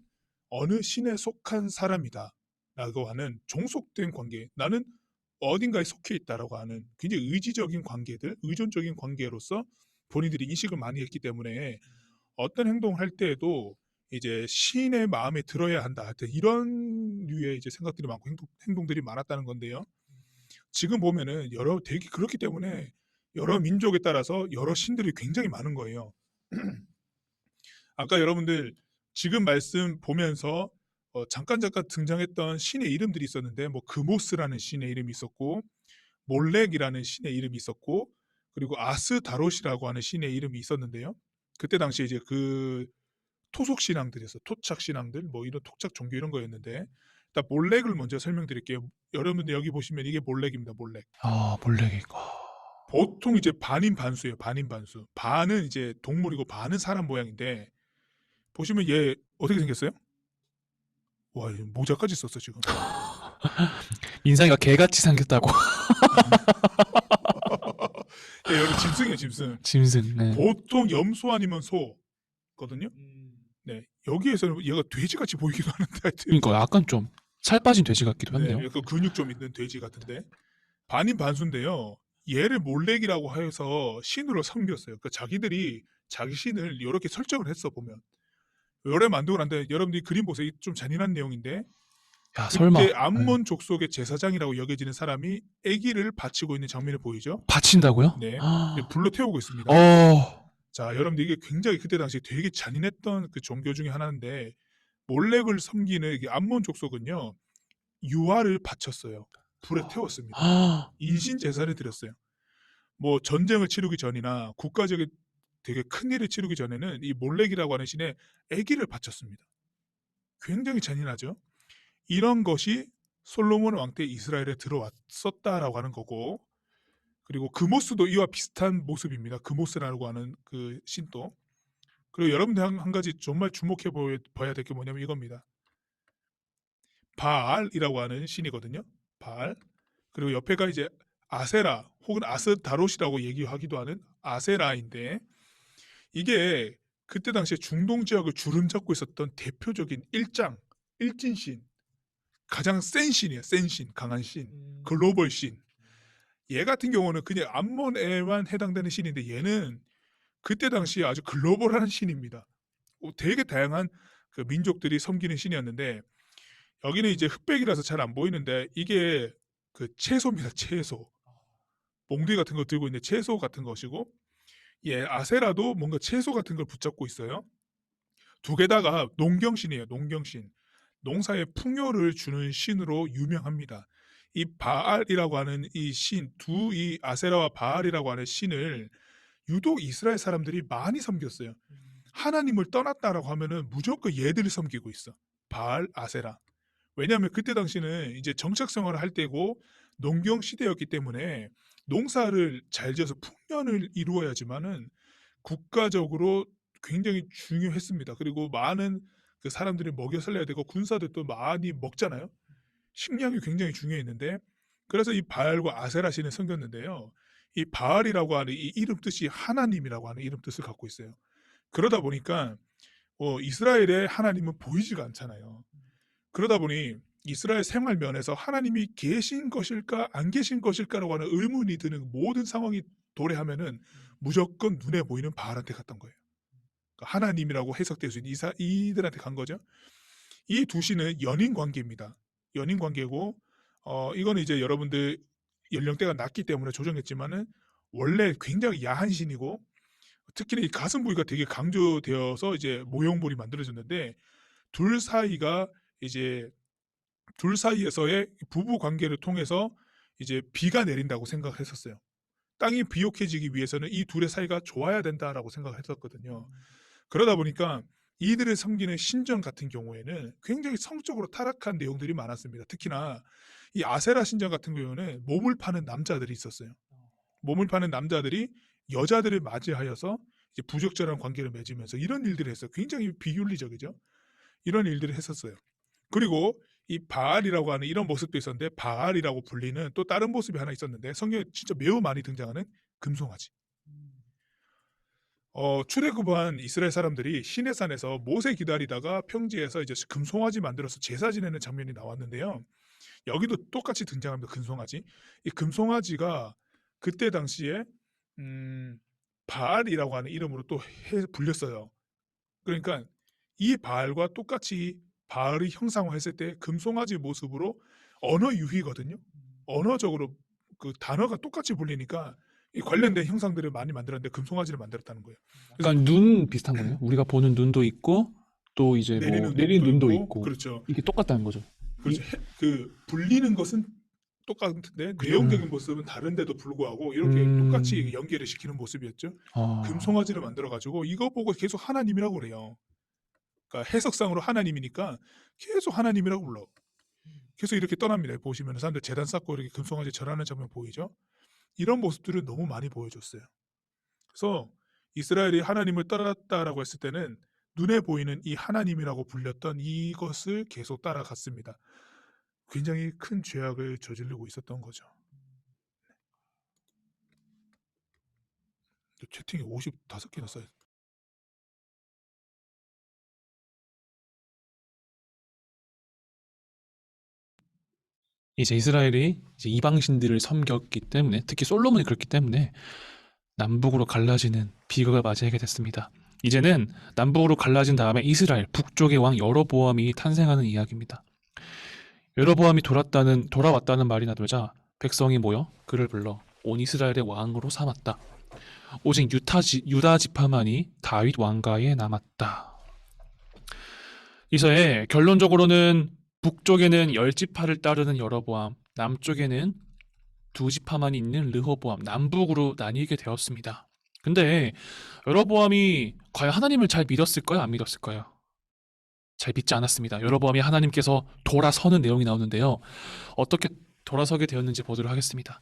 어느 신에 속한 사람이다라고 하는 종속된 관계, 나는 어딘가에 속해 있다라고 하는 굉장히 의지적인 관계들, 의존적인 관계로서 본인들이 인식을 많이 했기 때문에 어떤 행동을 할 때에도 이제 신의 마음에 들어야 한다. 하여튼 이런 류의 이제 생각들이 많고 행동들이 많았다는 건데요. 지금 보면은 되게 그렇기 때문에 여러 민족에 따라서 여러 신들이 굉장히 많은 거예요. 아까 여러분들 지금 말씀 보면서 잠깐 등장했던 신의 이름들이 있었는데 뭐 그모스라는 신의 이름이 있었고 몰렉이라는 신의 이름이 있었고 그리고 아스다롯이라고 하는 신의 이름이 있었는데요. 그때 당시에 이제 그 토속 신앙들에서 토착 신앙들 뭐 이런 토착 종교 이런 거였는데 일단 몰렉을 먼저 설명드릴게요. 여러분들 여기 보시면 이게 몰렉입니다. 몰렉. 아, 몰래기. 보통 이제 반인 반수예요. 반인 반수. 반은 이제 동물이고 반은 사람 모양인데 보시면 얘 어떻게 생겼어요? 와, 얘 모자까지 썼어 지금. 인상이가 개같이 생겼다고. 얘 여기 짐승이에요, 짐승. 짐승. 네. 보통 염소 아니면 소거든요. 네, 여기에서는 얘가 돼지같이 보이기도 하는데 하여튼 그러니까 약간 좀 살 빠진 돼지 같기도 네, 한데요. 약간 근육 좀 있는 돼지 같은데 반인 반수인데요. 얘를 몰렉이라고 해서 신으로 섬겼어요. 그러니까 자기들이 자기 신을 이렇게 설정을 했어 보면. 요래 만들고 난 다음에 여러분들이 그림 보세요. 좀 잔인한 내용인데 야, 설마. 그때 암몬 족속의 제사장이라고 여겨지는 사람이 아기를 바치고 있는 장면을 보이죠? 바친다고요? 네. 아. 불로 태우고 있습니다. 자, 여러분들 이게 굉장히 그때 당시 되게 잔인했던 그 종교 중에 하나인데 몰렉을 섬기는 이게 암몬 족속은요. 유아를 바쳤어요. 불에 태웠습니다. 아. 인신 제사를 드렸어요. 뭐 전쟁을 치르기 전이나 국가적인 되게 큰 일을 치르기 전에는 이 몰렉이라고 하는 신에 아기를 바쳤습니다. 굉장히 잔인하죠. 이런 것이 솔로몬 왕 때 이스라엘에 들어왔었다라고 하는 거고, 그리고 그모스도 이와 비슷한 모습입니다. 그모스라고 하는 그 신도. 그리고 여러분들 한 가지 정말 주목해 봐야 될 게 뭐냐면 이겁니다. 바알이라고 하는 신이거든요. 바알. 그리고 옆에가 이제 아세라 혹은 아스다롯이라고 얘기하기도 하는 아세라인데, 이게 그때 당시에 중동 지역을 주름잡고 있었던 대표적인 일진신, 가장 센 신이에요. 센 신, 강한 신, 글로벌 신. 얘 같은 경우는 그냥 암몬에만 해당되는 신인데, 얘는 그때 당시에 아주 글로벌한 신입니다. 되게 다양한 그 민족들이 섬기는 신이었는데, 여기는 이제 흑백이라서 잘 안 보이는데 이게 그 채소입니다. 채소. 몽둥이 같은 거 들고 있는 채소 같은 것이고, 예, 아세라도 뭔가 채소 같은 걸 붙잡고 있어요. 두 개다가 농경신이에요. 농경신. 농사에 풍요를 주는 신으로 유명합니다. 이 바알이라고 하는 이 신, 이 아세라와 바알이라고 하는 신을 유독 이스라엘 사람들이 많이 섬겼어요. 하나님을 떠났다라고 하면은 무조건 얘들을 섬기고 있어. 바알, 아세라. 왜냐하면 그때 당시는 이제 정착 생활을 할 때고 농경 시대였기 때문에 농사를 잘 지어서 풍년을 이루어야지만은 국가적으로 굉장히 중요했습니다. 그리고 많은 그 사람들이 먹여 살려야 되고 군사들도 많이 먹잖아요. 식량이 굉장히 중요했는데, 그래서 이 바알과 아세라 신을 섬겼는데요. 이 바알이라고 하는 이 이름 뜻이 하나님이라고 하는 이름 뜻을 갖고 있어요. 그러다 보니까 이스라엘의 하나님은 보이지가 않잖아요. 그러다 보니 이스라엘 생활 면에서 하나님이 계신 것일까 안 계신 것일까라고 하는 의문이 드는 모든 상황이 도래하면은 무조건 눈에 보이는 바알한테 갔던 거예요. 그러니까 하나님이라고 해석될 수 있는 이들한테 간 거죠. 이 두 신은 연인 관계입니다. 연인 관계고, 이거는 이제 여러분들 연령대가 낮기 때문에 조정했지만은 원래 굉장히 야한 신이고, 특히 이 가슴 부위가 되게 강조되어서 이제 모형물이 만들어졌는데, 둘 사이에서의 부부 관계를 통해서 이제 비가 내린다고 생각을 했었어요. 땅이 비옥해지기 위해서는 이 둘의 사이가 좋아야 된다라고 생각을 했었거든요. 그러다 보니까 이들을 섬기는 신전 같은 경우에는 굉장히 성적으로 타락한 내용들이 많았습니다. 특히나 이 아세라 신전 같은 경우는 몸을 파는 남자들이 있었어요. 몸을 파는 남자들이 여자들을 맞이하여서 이제 부적절한 관계를 맺으면서 이런 일들을 했어요. 굉장히 비윤리적이죠. 이런 일들을 했었어요. 그리고 이 바알이라고 하는 이런 모습도 있었는데, 바알이라고 불리는 또 다른 모습이 하나 있었는데, 성경에 진짜 매우 많이 등장하는 금송아지. 출애굽한 이스라엘 사람들이 시내산에서 모세 기다리다가 평지에서 이제 금송아지 만들어서 제사 지내는 장면이 나왔는데요. 여기도 똑같이 등장합니다. 금송아지. 이 금송아지가 그때 당시에 바알이라고 하는 이름으로 또 불렸어요. 그러니까 이 바알과 똑같이 바알이 형상화했을 때 금송아지 모습으로 언어 유희거든요. 언어적으로 그 단어가 똑같이 불리니까 이 관련된 형상들을 많이 만들었는데 금송아지를 만들었다는 거예요. 그러니까 눈 비슷한 거네요. 우리가 보는 눈도 있고 또 이제 뭐 내리는 눈도 있고 그렇죠. 이게 똑같다는 거죠. 그렇죠. 그 불리는 것은 똑같은데 내용적인 모습은 다른데도 불구하고 이렇게 똑같이 연계를 시키는 모습이었죠. 금송아지를 만들어 가지고 이거 보고 계속 하나님이라고 그래요. 그러니까 해석상으로 하나님이니까 계속 하나님이라고 불러. 계속 이렇게 떠납니다. 보시면 사람들 제단 쌓고 이렇게 금송아지 절하는 장면 보이죠? 이런 모습들을 너무 많이 보여줬어요. 그래서 이스라엘이 하나님을 따랐다라고 했을 때는 눈에 보이는 이 하나님이라고 불렸던 이것을 계속 따라갔습니다. 굉장히 큰 죄악을 저지르고 있었던 거죠. 채팅이 55개나 써요. 이제 이스라엘이 이제 이방신들을 섬겼기 때문에, 특히 솔로몬이 그렇기 때문에 남북으로 갈라지는 비극을 맞이하게 됐습니다. 이제는 남북으로 갈라진 다음에 이스라엘 북쪽의 왕 여로보암이 탄생하는 이야기입니다. 여로보암이 돌아왔다는 말이 나돌자 백성이 모여 그를 불러 온 이스라엘의 왕으로 삼았다. 오직 유다 지파만이 다윗 왕가에 남았다. 이서에 결론적으로는 북쪽에는 10지파를 따르는 여로보암, 남쪽에는 2지파만 있는 르호보암, 남북으로 나뉘게 되었습니다. 근데 여로보암이 과연 하나님을 잘 믿었을까요? 안 믿었을까요? 잘 믿지 않았습니다. 여로보암이 하나님께서 돌아서는 내용이 나오는데요. 어떻게 돌아서게 되었는지 보도록 하겠습니다.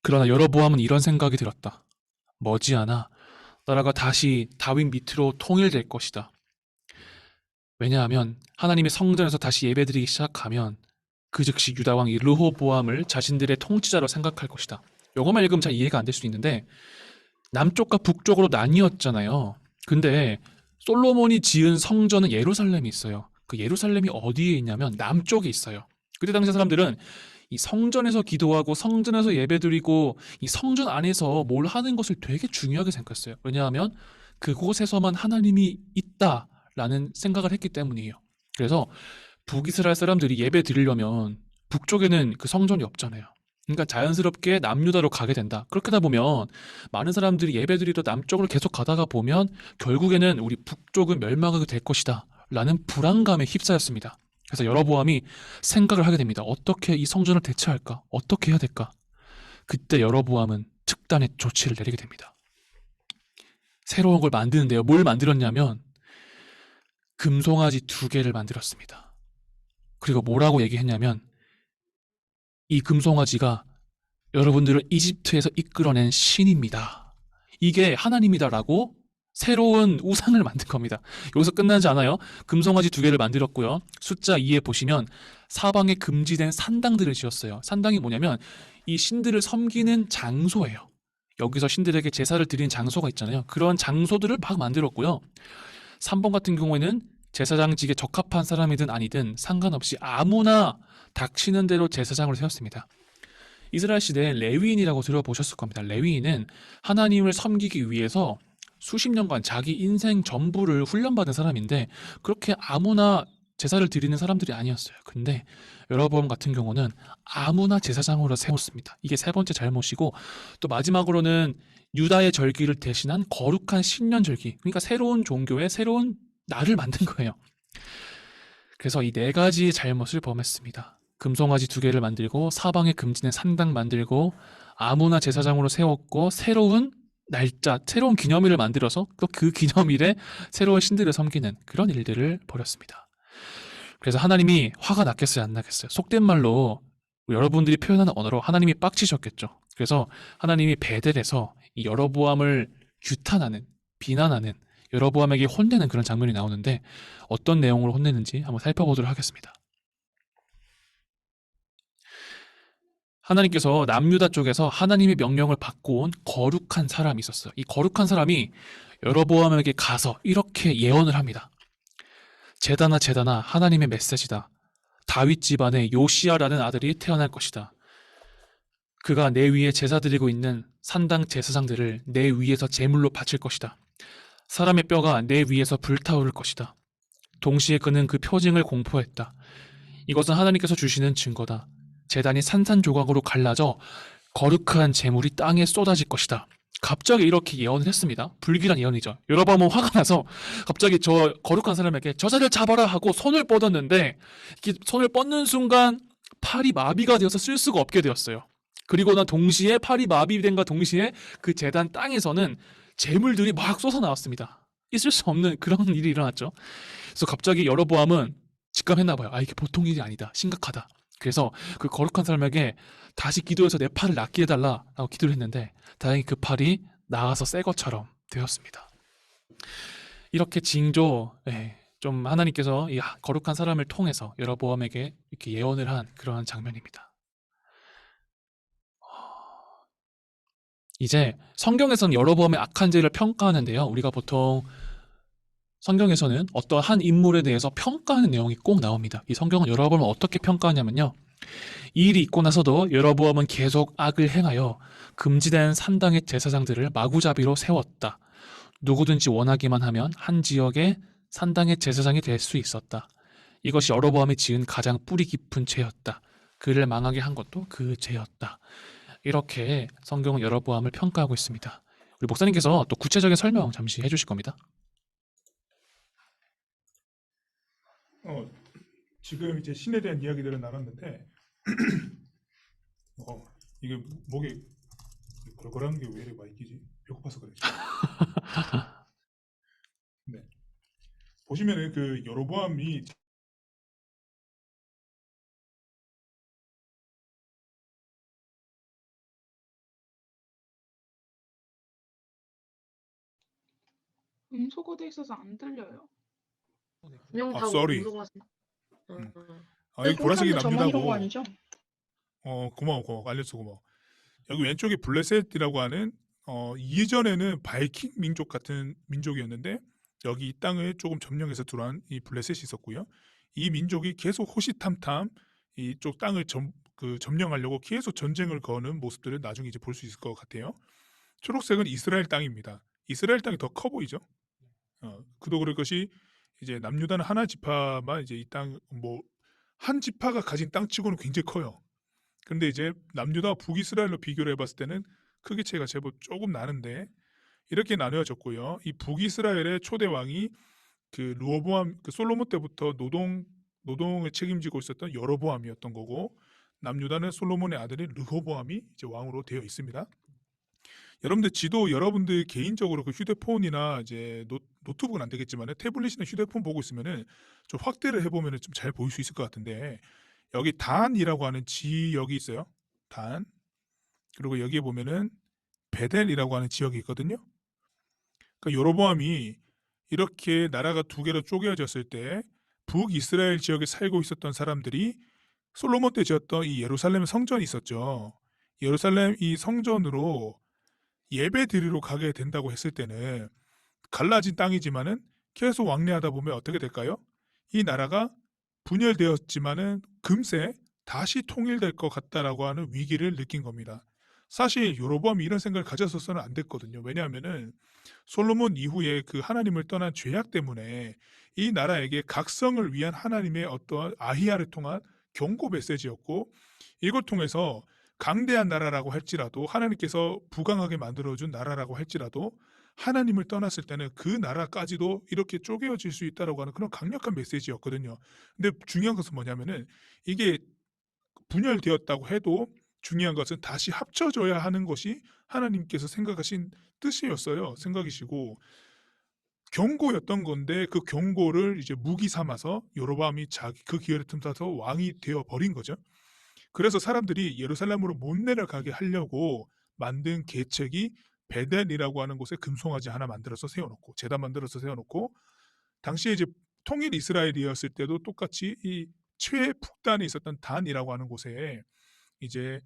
그러나 여로보암은 이런 생각이 들었다. 머지않아 나라가 다시 다윗 밑으로 통일될 것이다. 왜냐하면 하나님의 성전에서 다시 예배드리기 시작하면 그 즉시 유다 왕 르호보암을 자신들의 통치자로 생각할 것이다. 요것만 읽으면 잘 이해가 안 될 수도 있는데 남쪽과 북쪽으로 나뉘었잖아요. 근데 솔로몬이 지은 성전은 예루살렘이 있어요. 그 예루살렘이 어디에 있냐면 남쪽에 있어요. 그때 당시 사람들은 이 성전에서 기도하고 성전에서 예배드리고 이 성전 안에서 뭘 하는 것을 되게 중요하게 생각했어요. 왜냐하면 그곳에서만 하나님이 있다라는 생각을 했기 때문이에요. 그래서 북이스라엘 사람들이 예배 드리려면 북쪽에는 그 성전이 없잖아요. 그러니까 자연스럽게 남유다로 가게 된다. 그렇게 하다 보면 많은 사람들이 예배 드리러 남쪽으로 계속 가다가 보면 결국에는 우리 북쪽은 멸망하게 될 것이다 라는 불안감에 휩싸였습니다. 그래서 여로보암이 생각을 하게 됩니다. 어떻게 이 성전을 대체할까? 어떻게 해야 될까? 그때 여로보암은 특단의 조치를 내리게 됩니다. 새로운 걸 만드는데요. 뭘 만들었냐면 금송아지 2개를 만들었습니다. 그리고 뭐라고 얘기했냐면 이 금송아지가 여러분들을 이집트에서 이끌어낸 신입니다. 이게 하나님이다라고 새로운 우상을 만든 겁니다. 여기서 끝나지 않아요. 금송아지 2개를 만들었고요. 숫자 2에 보시면 사방에 금지된 산당들을 지었어요. 산당이 뭐냐면 이 신들을 섬기는 장소예요. 여기서 신들에게 제사를 드리는 장소가 있잖아요. 그런 장소들을 막 만들었고요. 3번 같은 경우에는 제사장직에 적합한 사람이든 아니든 상관없이 아무나 닥치는 대로 제사장을 세웠습니다. 이스라엘 시대에 레위인이라고 들어보셨을 겁니다. 레위인은 하나님을 섬기기 위해서 수십 년간 자기 인생 전부를 훈련받은 사람인데 그렇게 아무나 제사를 드리는 사람들이 아니었어요. 근데 여로보암 같은 경우는 아무나 제사장으로 세웠습니다. 이게 3번째 잘못이고 또 마지막으로는 유다의 절기를 대신한 거룩한 신년 절기, 그러니까 새로운 종교의 새로운 날을 만든 거예요. 그래서 이 4가지 잘못을 범했습니다. 금송아지 2개를 만들고 사방에 금지된 산당 만들고 아무나 제사장으로 세웠고 새로운 날짜, 새로운 기념일을 만들어서 또 그 기념일에 새로운 신들을 섬기는 그런 일들을 벌였습니다. 그래서 하나님이 화가 났겠어요, 안 나겠어요? 속된 말로 여러분들이 표현하는 언어로 하나님이 빡치셨겠죠. 그래서 하나님이 베델에서 이 여로보암을 규탄하는, 비난하는, 여로보암에게 혼내는 그런 장면이 나오는데 어떤 내용으로 혼내는지 한번 살펴보도록 하겠습니다. 하나님께서 남유다 쪽에서 하나님의 명령을 받고 온 거룩한 사람이 있었어요. 이 거룩한 사람이 여로보암에게 가서 이렇게 예언을 합니다. 제다나 제다나 하나님의 메시지다. 다윗 집안에 요시야라는 아들이 태어날 것이다. 그가 내 위에 제사 드리고 있는 산당 제사장들을 내 위에서 제물로 바칠 것이다. 사람의 뼈가 내 위에서 불타오를 것이다. 동시에 그는 그 표징을 공포했다. 이것은 하나님께서 주시는 증거다. 제단이 산산조각으로 갈라져 거룩한 제물이 땅에 쏟아질 것이다. 갑자기 이렇게 예언을 했습니다. 불길한 예언이죠. 여로보암은 화가 나서 갑자기 저 거룩한 사람에게 저자를 잡아라 하고 손을 뻗었는데 손을 뻗는 순간 팔이 마비가 되어서 쓸 수가 없게 되었어요. 그리고 난 동시에 팔이 마비된과 동시에 그 제단 땅에서는 재물들이 막 쏟아 나왔습니다. 있을 수 없는 그런 일이 일어났죠. 그래서 갑자기 여로보암은 직감했나 봐요. 아, 이게 보통 일이 아니다. 심각하다. 그래서 그 거룩한 사람에게 다시 기도해서 내 팔을 낫게 해달라고 기도를 했는데 다행히 그 팔이 나아서 새 것처럼 되었습니다. 이렇게 좀 하나님께서 이 거룩한 사람을 통해서 여로보암에게 이렇게 예언을 한 그러한 장면입니다. 이제 성경에서는 여로보암의 악한 죄를 평가하는데요. 우리가 보통 성경에서는 어떤 한 인물에 대해서 평가하는 내용이 꼭 나옵니다. 이 성경은 여로보암을 어떻게 평가하냐면요. 이 일이 있고 나서도 여로보암은 계속 악을 행하여 금지된 산당의 제사장들을 마구잡이로 세웠다. 누구든지 원하기만 하면 한 지역의 산당의 제사장이 될 수 있었다. 이것이 여로보암이 지은 가장 뿌리 깊은 죄였다. 그를 망하게 한 것도 그 죄였다. 이렇게 성경은 여로보암을 평가하고 있습니다. 우리 목사님께서 또 구체적인 설명 잠시 해주실 겁니다. 지금 이제 신에 대한 이야기들은 나눴는데 이게 목에 걸걸한 게 왜 이렇게 많이 끼지? 배고파서 그래. 네. 보시면은 그 여로보암이 음소거 돼 있어서 안 들려요. 그냥 다 sorry. 물어봤어. 음. 어. 여기 보라색이 콩사람들 저만 이런 거 남유다고. 아니죠? 고마워 알려줘서 고마워. 여기 왼쪽에 블레셋이라고 하는 이전에는 바이킹 민족 같은 민족이었는데 여기 이 땅을 조금 점령해서 들어온 이 블레셋이 있었고요. 이 민족이 계속 호시탐탐 이쪽 땅을 점령하려고 계속 전쟁을 거는 모습들을 나중에 이제 볼 수 있을 것 같아요. 초록색은 이스라엘 땅입니다. 이스라엘 땅이 더 커 보이죠? 그도 그럴 것이 이제 남유다는 하나 지파만 이제 이 땅 뭐 한 지파가 가진 땅치고는 굉장히 커요. 근데 이제 남유다와 북이스라엘로 비교를 해봤을 때는 크기 차이가 제법 조금 나는데 이렇게 나뉘어졌고요. 이 북이스라엘의 초대 왕이 그 르호보암 그 솔로몬 때부터 노동을 책임지고 있었던 여로보암이었던 거고 남유다는 솔로몬의 아들인 르호보암이 이제 왕으로 되어 있습니다. 여러분들 지도 여러분들 개인적으로 그 휴대폰이나 이제 노트북은 안 되겠지만 태블릿이나 휴대폰 보고 있으면은 좀 확대를 해보면은 좀 잘 보일 수 있을 것 같은데 여기 단이라고 하는 지역이 있어요. 단. 그리고 여기에 보면은 베델이라고 하는 지역이 있거든요. 그러니까 여로보암이 이렇게 나라가 두 개로 쪼개졌을 때 북이스라엘 지역에 살고 있었던 사람들이 솔로몬 때 지었던 이 예루살렘 성전이 있었죠. 예루살렘 이 성전으로 예배 드리러 가게 된다고 했을 때는 갈라진 땅이지만은 계속 왕래하다 보면 어떻게 될까요? 이 나라가 분열되었지만은 금세 다시 통일될 것 같다라고 하는 위기를 느낀 겁니다. 사실 여로보암이 이런 생각을 가졌어서는 안 됐거든요. 왜냐하면은 솔로몬 이후에 그 하나님을 떠난 죄악 때문에 이 나라에게 각성을 위한 하나님의 어떠한 아히야를 통한 경고 메시지였고 이걸 통해서 강대한 나라라고 할지라도 하나님께서 부강하게 만들어준 나라라고 할지라도 하나님을 떠났을 때는 그 나라까지도 이렇게 쪼개어질 수 있다라고 하는 그런 강력한 메시지였거든요. 근데 중요한 것은 뭐냐면은 이게 분열되었다고 해도 중요한 것은 다시 합쳐져야 하는 것이 하나님께서 생각하신 뜻이었어요. 생각이시고 경고였던 건데 그 경고를 이제 무기 삼아서 여로보암이 자기 그 기회를 틈타서 왕이 되어 버린 거죠. 그래서 사람들이 예루살렘으로 못 내려가게 하려고 만든 계책이 베델이라고 하는 곳에 금송아지 하나 만들어서 세워놓고 제단 만들어서 세워놓고 당시에 이제 통일 이스라엘이었을 때도 똑같이 이 최북단에 있었던 단이라고 하는 곳에 이제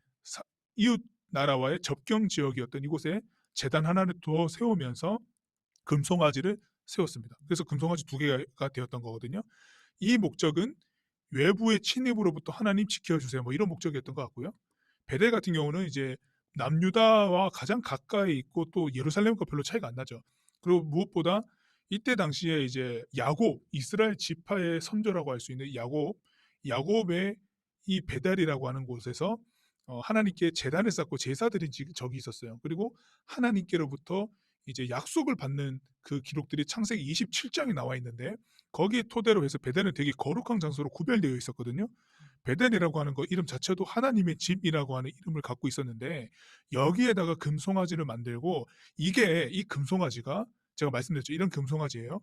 이웃 나라와의 접경 지역이었던 이곳에 제단 하나를 더 세우면서 금송아지를 세웠습니다. 그래서 금송아지 두 개가 되었던 거거든요. 이 목적은 외부의 침입으로부터 하나님 지켜주세요. 뭐 이런 목적이었던 것 같고요. 베델 같은 경우는 이제 남유다와 가장 가까이 있고 또 예루살렘과 별로 차이가 안 나죠. 그리고 무엇보다 이때 당시에 이제 야곱 이스라엘 지파의 선조라고 할 수 있는 야곱의 이 베델이라고 하는 곳에서 하나님께 제단을 쌓고 제사드린 적이 있었어요. 그리고 하나님께로부터 이제 약속을 받는 그 기록들이 창세기 27장에 나와 있는데 거기에 토대로 해서 베델은 되게 거룩한 장소로 구별되어 있었거든요. 베델이라고 하는 거 이름 자체도 하나님의 집이라고 하는 이름을 갖고 있었는데 여기에다가 금송아지를 만들고 이게 이 금송아지가 제가 말씀드렸죠. 이런 금송아지예요.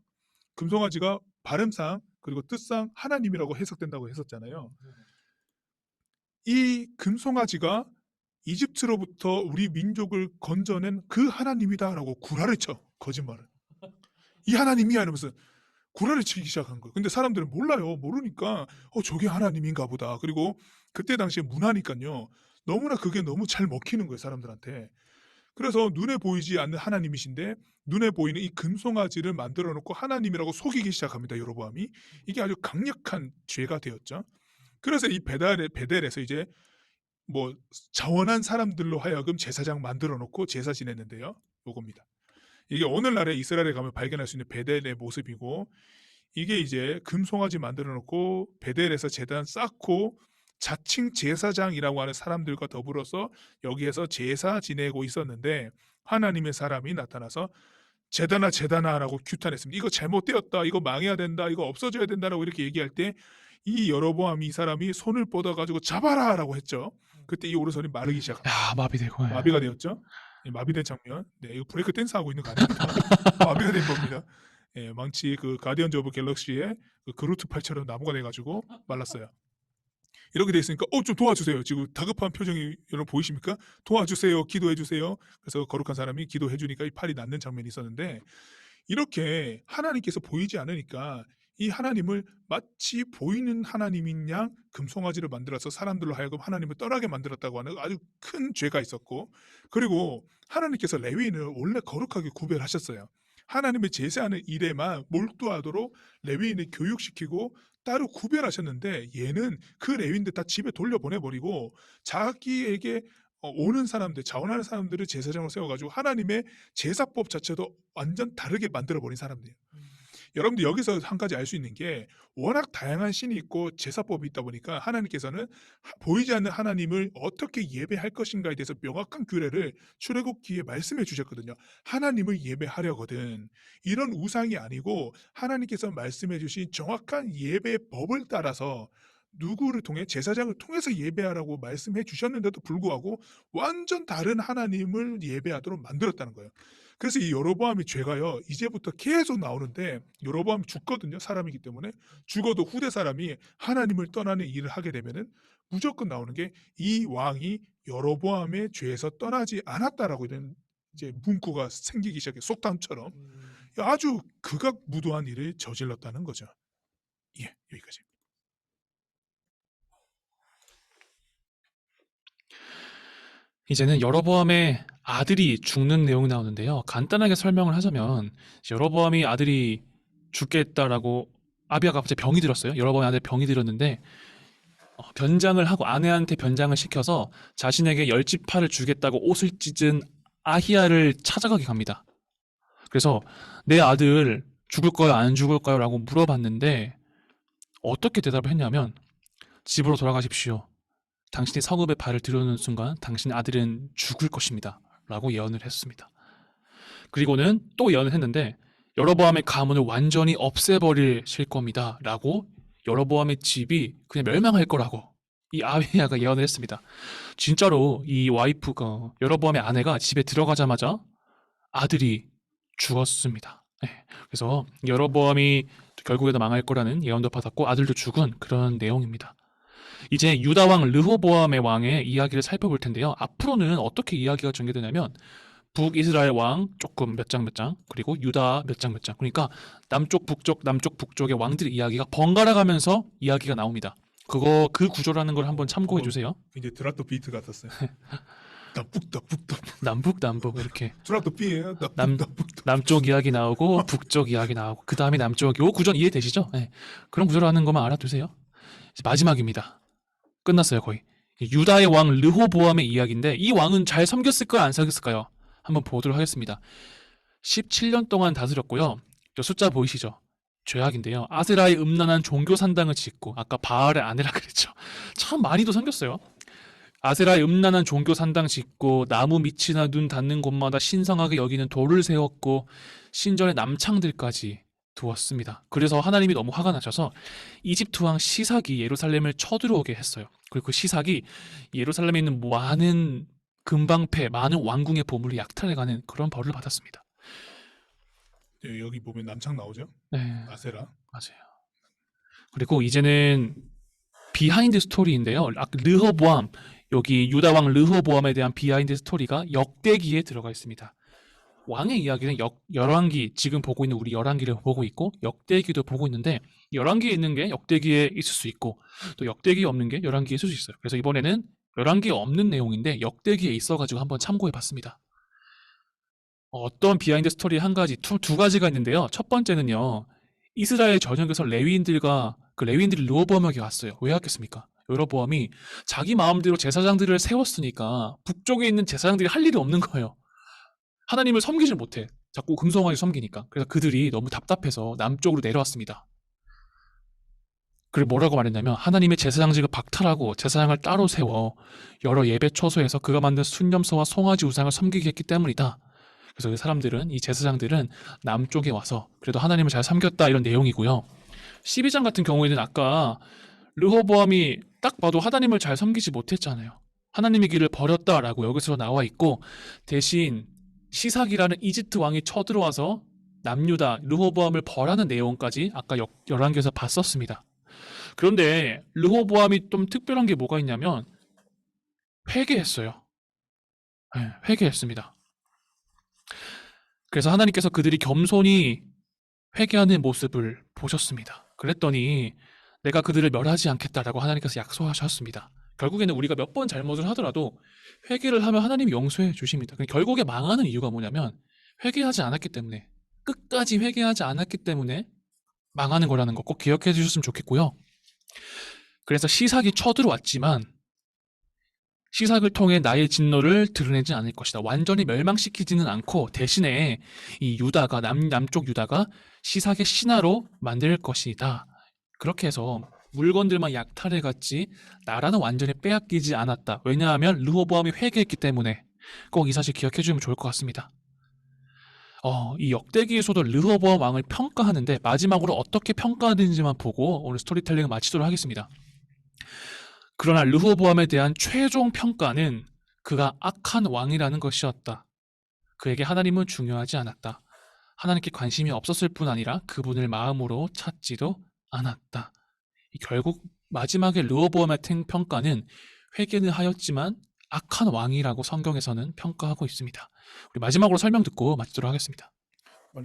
금송아지가 발음상 그리고 뜻상 하나님이라고 해석된다고 했었잖아요. 이 금송아지가 이집트로부터 우리 민족을 건져낸 그 하나님이다라고 구라를 쳐. 거짓말을. 이 하나님이야 이러면서 구라를 치기 시작한 거예요. 근데 사람들은 몰라요. 모르니까 저게 하나님인가 보다. 그리고 그때 당시에 문화니까요. 너무나 그게 너무 잘 먹히는 거예요. 사람들한테. 그래서 눈에 보이지 않는 하나님이신데 눈에 보이는 이 금송아지를 만들어 놓고 하나님이라고 속이기 시작합니다. 여로보암이. 이게 아주 강력한 죄가 되었죠. 그래서 이 베델에서 이제 뭐 자원한 사람들로 하여금 제사장 만들어 놓고 제사 지냈는데요. 요겁니다. 이게 오늘날에 이스라엘에 가면 발견할 수 있는 베델의 모습이고 이게 이제 금송아지 만들어 놓고 베델에서 제단 쌓고 자칭 제사장이라고 하는 사람들과 더불어서 여기에서 제사 지내고 있었는데 하나님의 사람이 나타나서 제단아라고 규탄했습니다. 이거 잘못되었다. 이거 망해야 된다. 이거 없어져야 된다라고 이렇게 얘기할 때 이 여로보암 이 사람이 손을 뻗어가지고 잡아라라고 했죠. 그때 이 오르선이 마르기 시작합니다. 야, 마비되고. 마비가 되었죠. 마비된 장면. 네, 이거 브레이크 댄스 하고 있는 거 아닙니다. 마비가 된 겁니다. 예, 망치 그 가디언즈 오브 갤럭시의 그 그루트 팔처럼 나무가 돼가지고 말랐어요. 이렇게 돼 있으니까 좀 도와주세요. 지금 다급한 표정이 여러분 보이십니까? 도와주세요. 기도해 주세요. 그래서 거룩한 사람이 기도해 주니까 이 팔이 낫는 장면이 있었는데 이렇게 하나님께서 보이지 않으니까 이 하나님을 마치 보이는 하나님인 양 금송아지를 만들어서 사람들로 하여금 하나님을 떠나게 만들었다고 하는 아주 큰 죄가 있었고, 그리고 하나님께서 레위인을 원래 거룩하게 구별하셨어요. 하나님의 제사하는 일에만 몰두하도록 레위인을 교육시키고 따로 구별하셨는데, 얘는 그 레위인들 다 집에 돌려보내버리고 자기에게 오는 사람들, 자원하는 사람들을 제사장으로 세워가지고 하나님의 제사법 자체도 완전 다르게 만들어버린 사람들이에요. 여러분들 여기서 한 가지 알 수 있는 게, 워낙 다양한 신이 있고 제사법이 있다 보니까 하나님께서는 보이지 않는 하나님을 어떻게 예배할 것인가에 대해서 명확한 규례를 출애굽기에 말씀해 주셨거든요. 하나님을 예배하려거든 이런 우상이 아니고 하나님께서 말씀해 주신 정확한 예배법을 따라서 누구를 통해, 제사장을 통해서 예배하라고 말씀해 주셨는데도 불구하고 완전 다른 하나님을 예배하도록 만들었다는 거예요. 그래서 이 여로보암의 죄가요, 이제부터 계속 나오는데, 여로보암이 죽거든요. 사람이기 때문에. 죽어도 후대 사람이 하나님을 떠나는 일을 하게 되면은 무조건 나오는 게, 이 왕이 여로보암의 죄에서 떠나지 않았다라고 이런 이제 문구가 생기기 시작해. 속담처럼 아주 극악무도한 일을 저질렀다는 거죠. 예, 여기까지. 이제는 여로보암의 아들이 죽는 내용이 나오는데요. 간단하게 설명을 하자면, 여로보암이 아들이 죽겠다라고, 아비아가 갑자기 병이 들었어요. 여로보암의 아들 병이 들었는데 변장을 하고 아내한테 변장을 시켜서 자신에게 열지파를 주겠다고 옷을 찢은 아히야를 찾아가게 갑니다. 그래서 내 아들 죽을 거야 안 죽을 거야 라고 물어봤는데 어떻게 대답을 했냐면, 집으로 돌아가십시오. 당신이 성읍에 발을 들여놓는 순간 당신의 아들은 죽을 것입니다 라고 예언을 했습니다. 그리고는 또 예언을 했는데, 여로보암의 가문을 완전히 없애버리실 겁니다 라고, 여로보암의 집이 그냥 멸망할 거라고 이 아비야가 예언을 했습니다. 진짜로 이 와이프가, 여로보암의 아내가 집에 들어가자마자 아들이 죽었습니다. 네. 그래서 여로보암이 결국에도 망할 거라는 예언도 받았고 아들도 죽은 그런 내용입니다. 이제 유다 왕 르호보암의 왕의 이야기를 살펴볼 텐데요. 앞으로는 어떻게 이야기가 전개되냐면, 북이스라엘 왕 조금 몇 장, 그리고 유다 몇 장. 그러니까 남쪽 북쪽의 왕들의 이야기가 번갈아 가면서 이야기가 나옵니다. 그 구조라는 걸 한번 참고해 주세요. 이제 드랍도 비트 같았어요. 남북 이렇게 드랍도 비예요. 남쪽 이야기 나오고 북쪽 이야기 나오고 그 다음에 남쪽, 요 구조 이해되시죠? 네. 그런 구조라는 것만 알아두세요. 이제 마지막입니다. 끝났어요 거의. 유다의 왕 르호보암의 이야기인데, 이 왕은 잘 섬겼을까요 안 섬겼을까요? 한번 보도록 하겠습니다. 17년 동안 다스렸고요. 저 숫자 보이시죠? 죄악인데요. 아세라의 음란한 종교 산당을 짓고, 아까 바알의 아내라 그랬죠. 참 많이도 섬겼어요. 아세라의 음란한 종교 산당 짓고, 나무 밑이나 눈 닿는 곳마다 신성하게 여기는 돌을 세웠고, 신전의 남창들까지 두었습니다. 그래서 하나님이 너무 화가 나셔서 이집트 왕 시삭이 예루살렘을 쳐들어오게 했어요. 그리고 그 시삭이 예루살렘에 있는 많은 금방패, 많은 왕궁의 보물을 약탈해가는 그런 벌을 받았습니다. 네, 여기 보면 남창 나오죠? 네, 아세라. 맞아요. 그리고 이제는 비하인드 스토리인데요. 르호보암, 여기 유다 왕 르호보암에 대한 비하인드 스토리가 역대기에 들어가 있습니다. 왕의 이야기는 열왕기, 지금 보고 있는 우리 열왕기를 보고 있고 역대기도 보고 있는데, 열왕기에 있는 게 역대기에 있을 수 있고 또 역대기에 없는 게 열왕기에 있을 수 있어요. 그래서 이번에는 열왕기에 없는 내용인데 역대기에 있어가지고 한번 참고해봤습니다. 어떤 비하인드 스토리 한 가지, 두 가지가 있는데요. 첫 번째는요, 이스라엘 전역에서 레위인들이 르호보암에게 왔어요. 왜 왔겠습니까? 여로보암이 자기 마음대로 제사장들을 세웠으니까 북쪽에 있는 제사장들이 할 일이 없는 거예요. 하나님을 섬기질 못해. 자꾸 금송아지 섬기니까. 그래서 그들이 너무 답답해서 남쪽으로 내려왔습니다. 그리고 뭐라고 말했냐면, 하나님의 제사장직을 박탈하고 제사장을 따로 세워 여러 예배 처소에서 그가 만든 순념소와 송아지 우상을 섬기게 했기 때문이다. 그래서 그 사람들은, 이 제사장들은 남쪽에 와서 그래도 하나님을 잘 섬겼다, 이런 내용이고요. 12장 같은 경우에는 아까 르호보암이 딱 봐도 하나님을 잘 섬기지 못했잖아요. 하나님의 길을 버렸다라고 여기서 나와 있고, 대신 시삭이라는 이집트 왕이 쳐들어와서 남유다 르호보암을 벌하는 내용까지 아까 열왕기에서 봤었습니다. 그런데 르호보암이 좀 특별한 게 뭐가 있냐면 회개했어요. 네, 회개했습니다. 그래서 하나님께서 그들이 겸손히 회개하는 모습을 보셨습니다. 그랬더니 내가 그들을 멸하지 않겠다라고 하나님께서 약속하셨습니다. 결국에는 우리가 몇 번 잘못을 하더라도 회개를 하면 하나님이 용서해 주십니다. 결국에 망하는 이유가 뭐냐면 회개하지 않았기 때문에, 끝까지 회개하지 않았기 때문에 망하는 거라는 거 꼭 기억해 주셨으면 좋겠고요. 그래서 시삭이 쳐들어왔지만 시삭을 통해 나의 진노를 드러내지 않을 것이다. 완전히 멸망시키지는 않고 대신에 이 유다가 남쪽 유다가 시삭의 신하로 만들 것이다. 그렇게 해서 물건들만 약탈해 갔지 나라는 완전히 빼앗기지 않았다. 왜냐하면 르호보암이 회개했기 때문에. 꼭 이 사실 기억해 주면 좋을 것 같습니다. 이 역대기에서도 르호보암 왕을 평가하는데 마지막으로 어떻게 평가하는지만 보고 오늘 스토리텔링을 마치도록 하겠습니다. 그러나 르호보암에 대한 최종 평가는 그가 악한 왕이라는 것이었다. 그에게 하나님은 중요하지 않았다. 하나님께 관심이 없었을 뿐 아니라 그분을 마음으로 찾지도 않았다. 결국 마지막에 르호보암의 평가는 회개는 하였지만 악한 왕이라고 성경에서는 평가하고 있습니다. 우리 마지막으로 설명 듣고 마치도록 하겠습니다.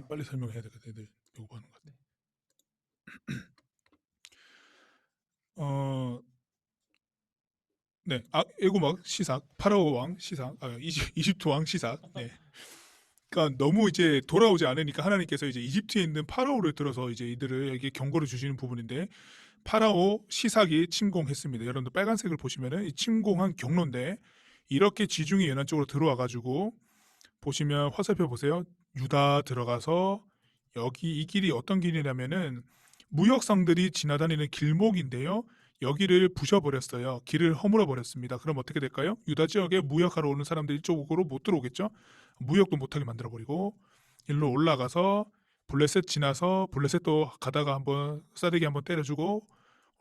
빨리 설명해야 되겠다. 애들 배고파하는 것 같아. 네, 에고막 시삭, 파라오 왕 시삭, 이집트 왕 시삭. 네. 그러니까 너무 이제 돌아오지 않으니까 하나님께서 이제 이집트에 있는 파라오를 들어서 이제 이들에게 경고를 주시는 부분인데, 파라오 시삭이 침공했습니다. 여러분들 빨간색을 보시면은 이 침공한 경로인데, 이렇게 지중해 연안 쪽으로 들어와 가지고 보시면 화살표 보세요. 유다 들어가서 여기 이 길이 어떤 길이냐면은 무역상들이 지나다니는 길목인데요. 여기를 부셔버렸어요. 길을 허물어 버렸습니다. 그럼 어떻게 될까요? 유다 지역에 무역하러 오는 사람들이 이쪽으로 못 들어오겠죠. 무역도 못하게 만들어버리고 일로 올라가서 블레셋 지나서 블레셋도 가다가 한번 싸대기 한번 때려주고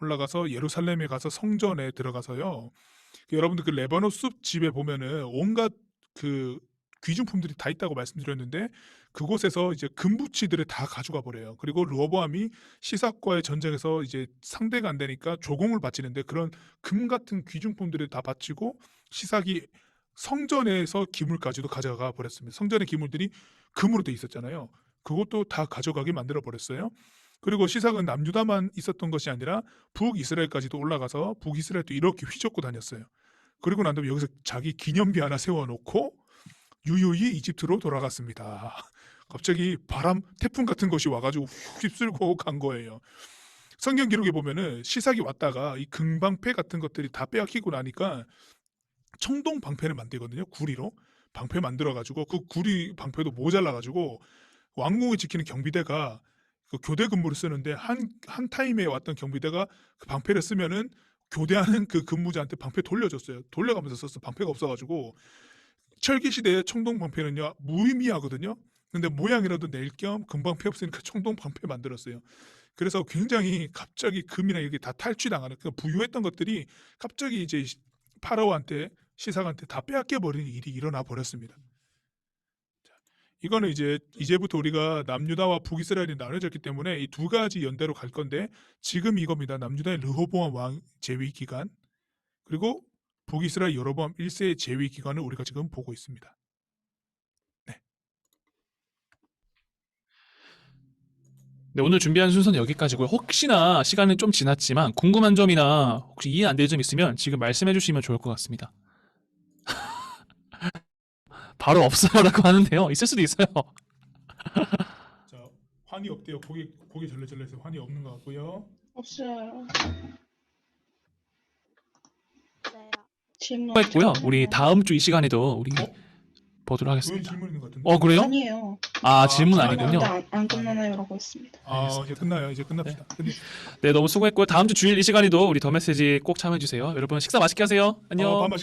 올라가서 예루살렘에 가서 성전에 들어가서요. 여러분들 그 레바논 숲집에 보면은 온갖 그 귀중품들이 다 있다고 말씀드렸는데, 그곳에서 이제 금부치들을 다 가져가 버려요. 그리고 르호보암이 시삭과의 전쟁에서 이제 상대가 안 되니까 조공을 바치는데, 그런 금 같은 귀중품들을 다 바치고 시삭이 성전에서 기물까지도 가져가 버렸습니다. 성전의 기물들이 금으로 돼 있었잖아요. 그것도 다 가져가게 만들어 버렸어요. 그리고 시삭은 남유다만 있었던 것이 아니라 북이스라엘까지도 올라가서 북이스라엘도 이렇게 휘젓고 다녔어요. 그리고 난 다음에 여기서 자기 기념비 하나 세워놓고 유유히 이집트로 돌아갔습니다. 갑자기 태풍 같은 것이 와가지고 휩쓸고 간 거예요. 성경 기록에 보면은 시삭이 왔다가 이 금방패 같은 것들이 다 빼앗기고 나니까 청동 방패를 만들거든요. 구리로 방패 만들어가지고 그 구리 방패도 모자라가지고 왕궁을 지키는 경비대가 그 교대 근무를 쓰는데 한 타임에 왔던 경비대가 그 방패를 쓰면은 교대하는 그 근무자한테 방패 돌려줬어요. 돌려가면서 썼어. 방패가 없어가지고. 철기 시대의 청동 방패는요 무의미하거든요. 근데 모양이라도 낼 겸 금방패 없으니까 청동 방패 만들었어요. 그래서 굉장히 갑자기 금이나 이게 다 탈취당하는, 그 부유했던 것들이 갑자기 이제 파라오한테 시삭한테 다 빼앗겨 버리는 일이 일어나 버렸습니다. 이거는 이제부터 우리가 남유다와 북이스라엘이 나눠졌기 때문에 이 두 가지 연대로 갈 건데, 지금 이겁니다. 남유다의 르호보암 왕 재위 기간, 그리고 북이스라엘 여로보암 1세의 재위 기간을 우리가 지금 보고 있습니다. 네. 네, 오늘 준비한 순서는 여기까지고요. 혹시나 시간은 좀 지났지만 궁금한 점이나 혹시 이해 안 되는 점 있으면 지금 말씀해 주시면 좋을 것 같습니다. 바로 없어요라고 하는데요. 있을 수도 있어요. 자, 환이 없대요. 고개 절레절레해서 환이 없는 것 같고요. 없어요. 네. 질문 했고요. 우리 다음 주 이 시간에도 우리 어? 보도록 왜 하겠습니다. 질문 있는 것 같은데? 그래요? 아니에요. 질문 아니, 아니군요. 안 끝나나요라고 했습니다. 이제 끝나요. 이제 끝납시다. 네, 너무 수고했고요. 다음 주 주일 이 시간에도 우리 더 메시지 꼭 참여해 주세요. 여러분 식사 맛있게 하세요. 안녕. 밥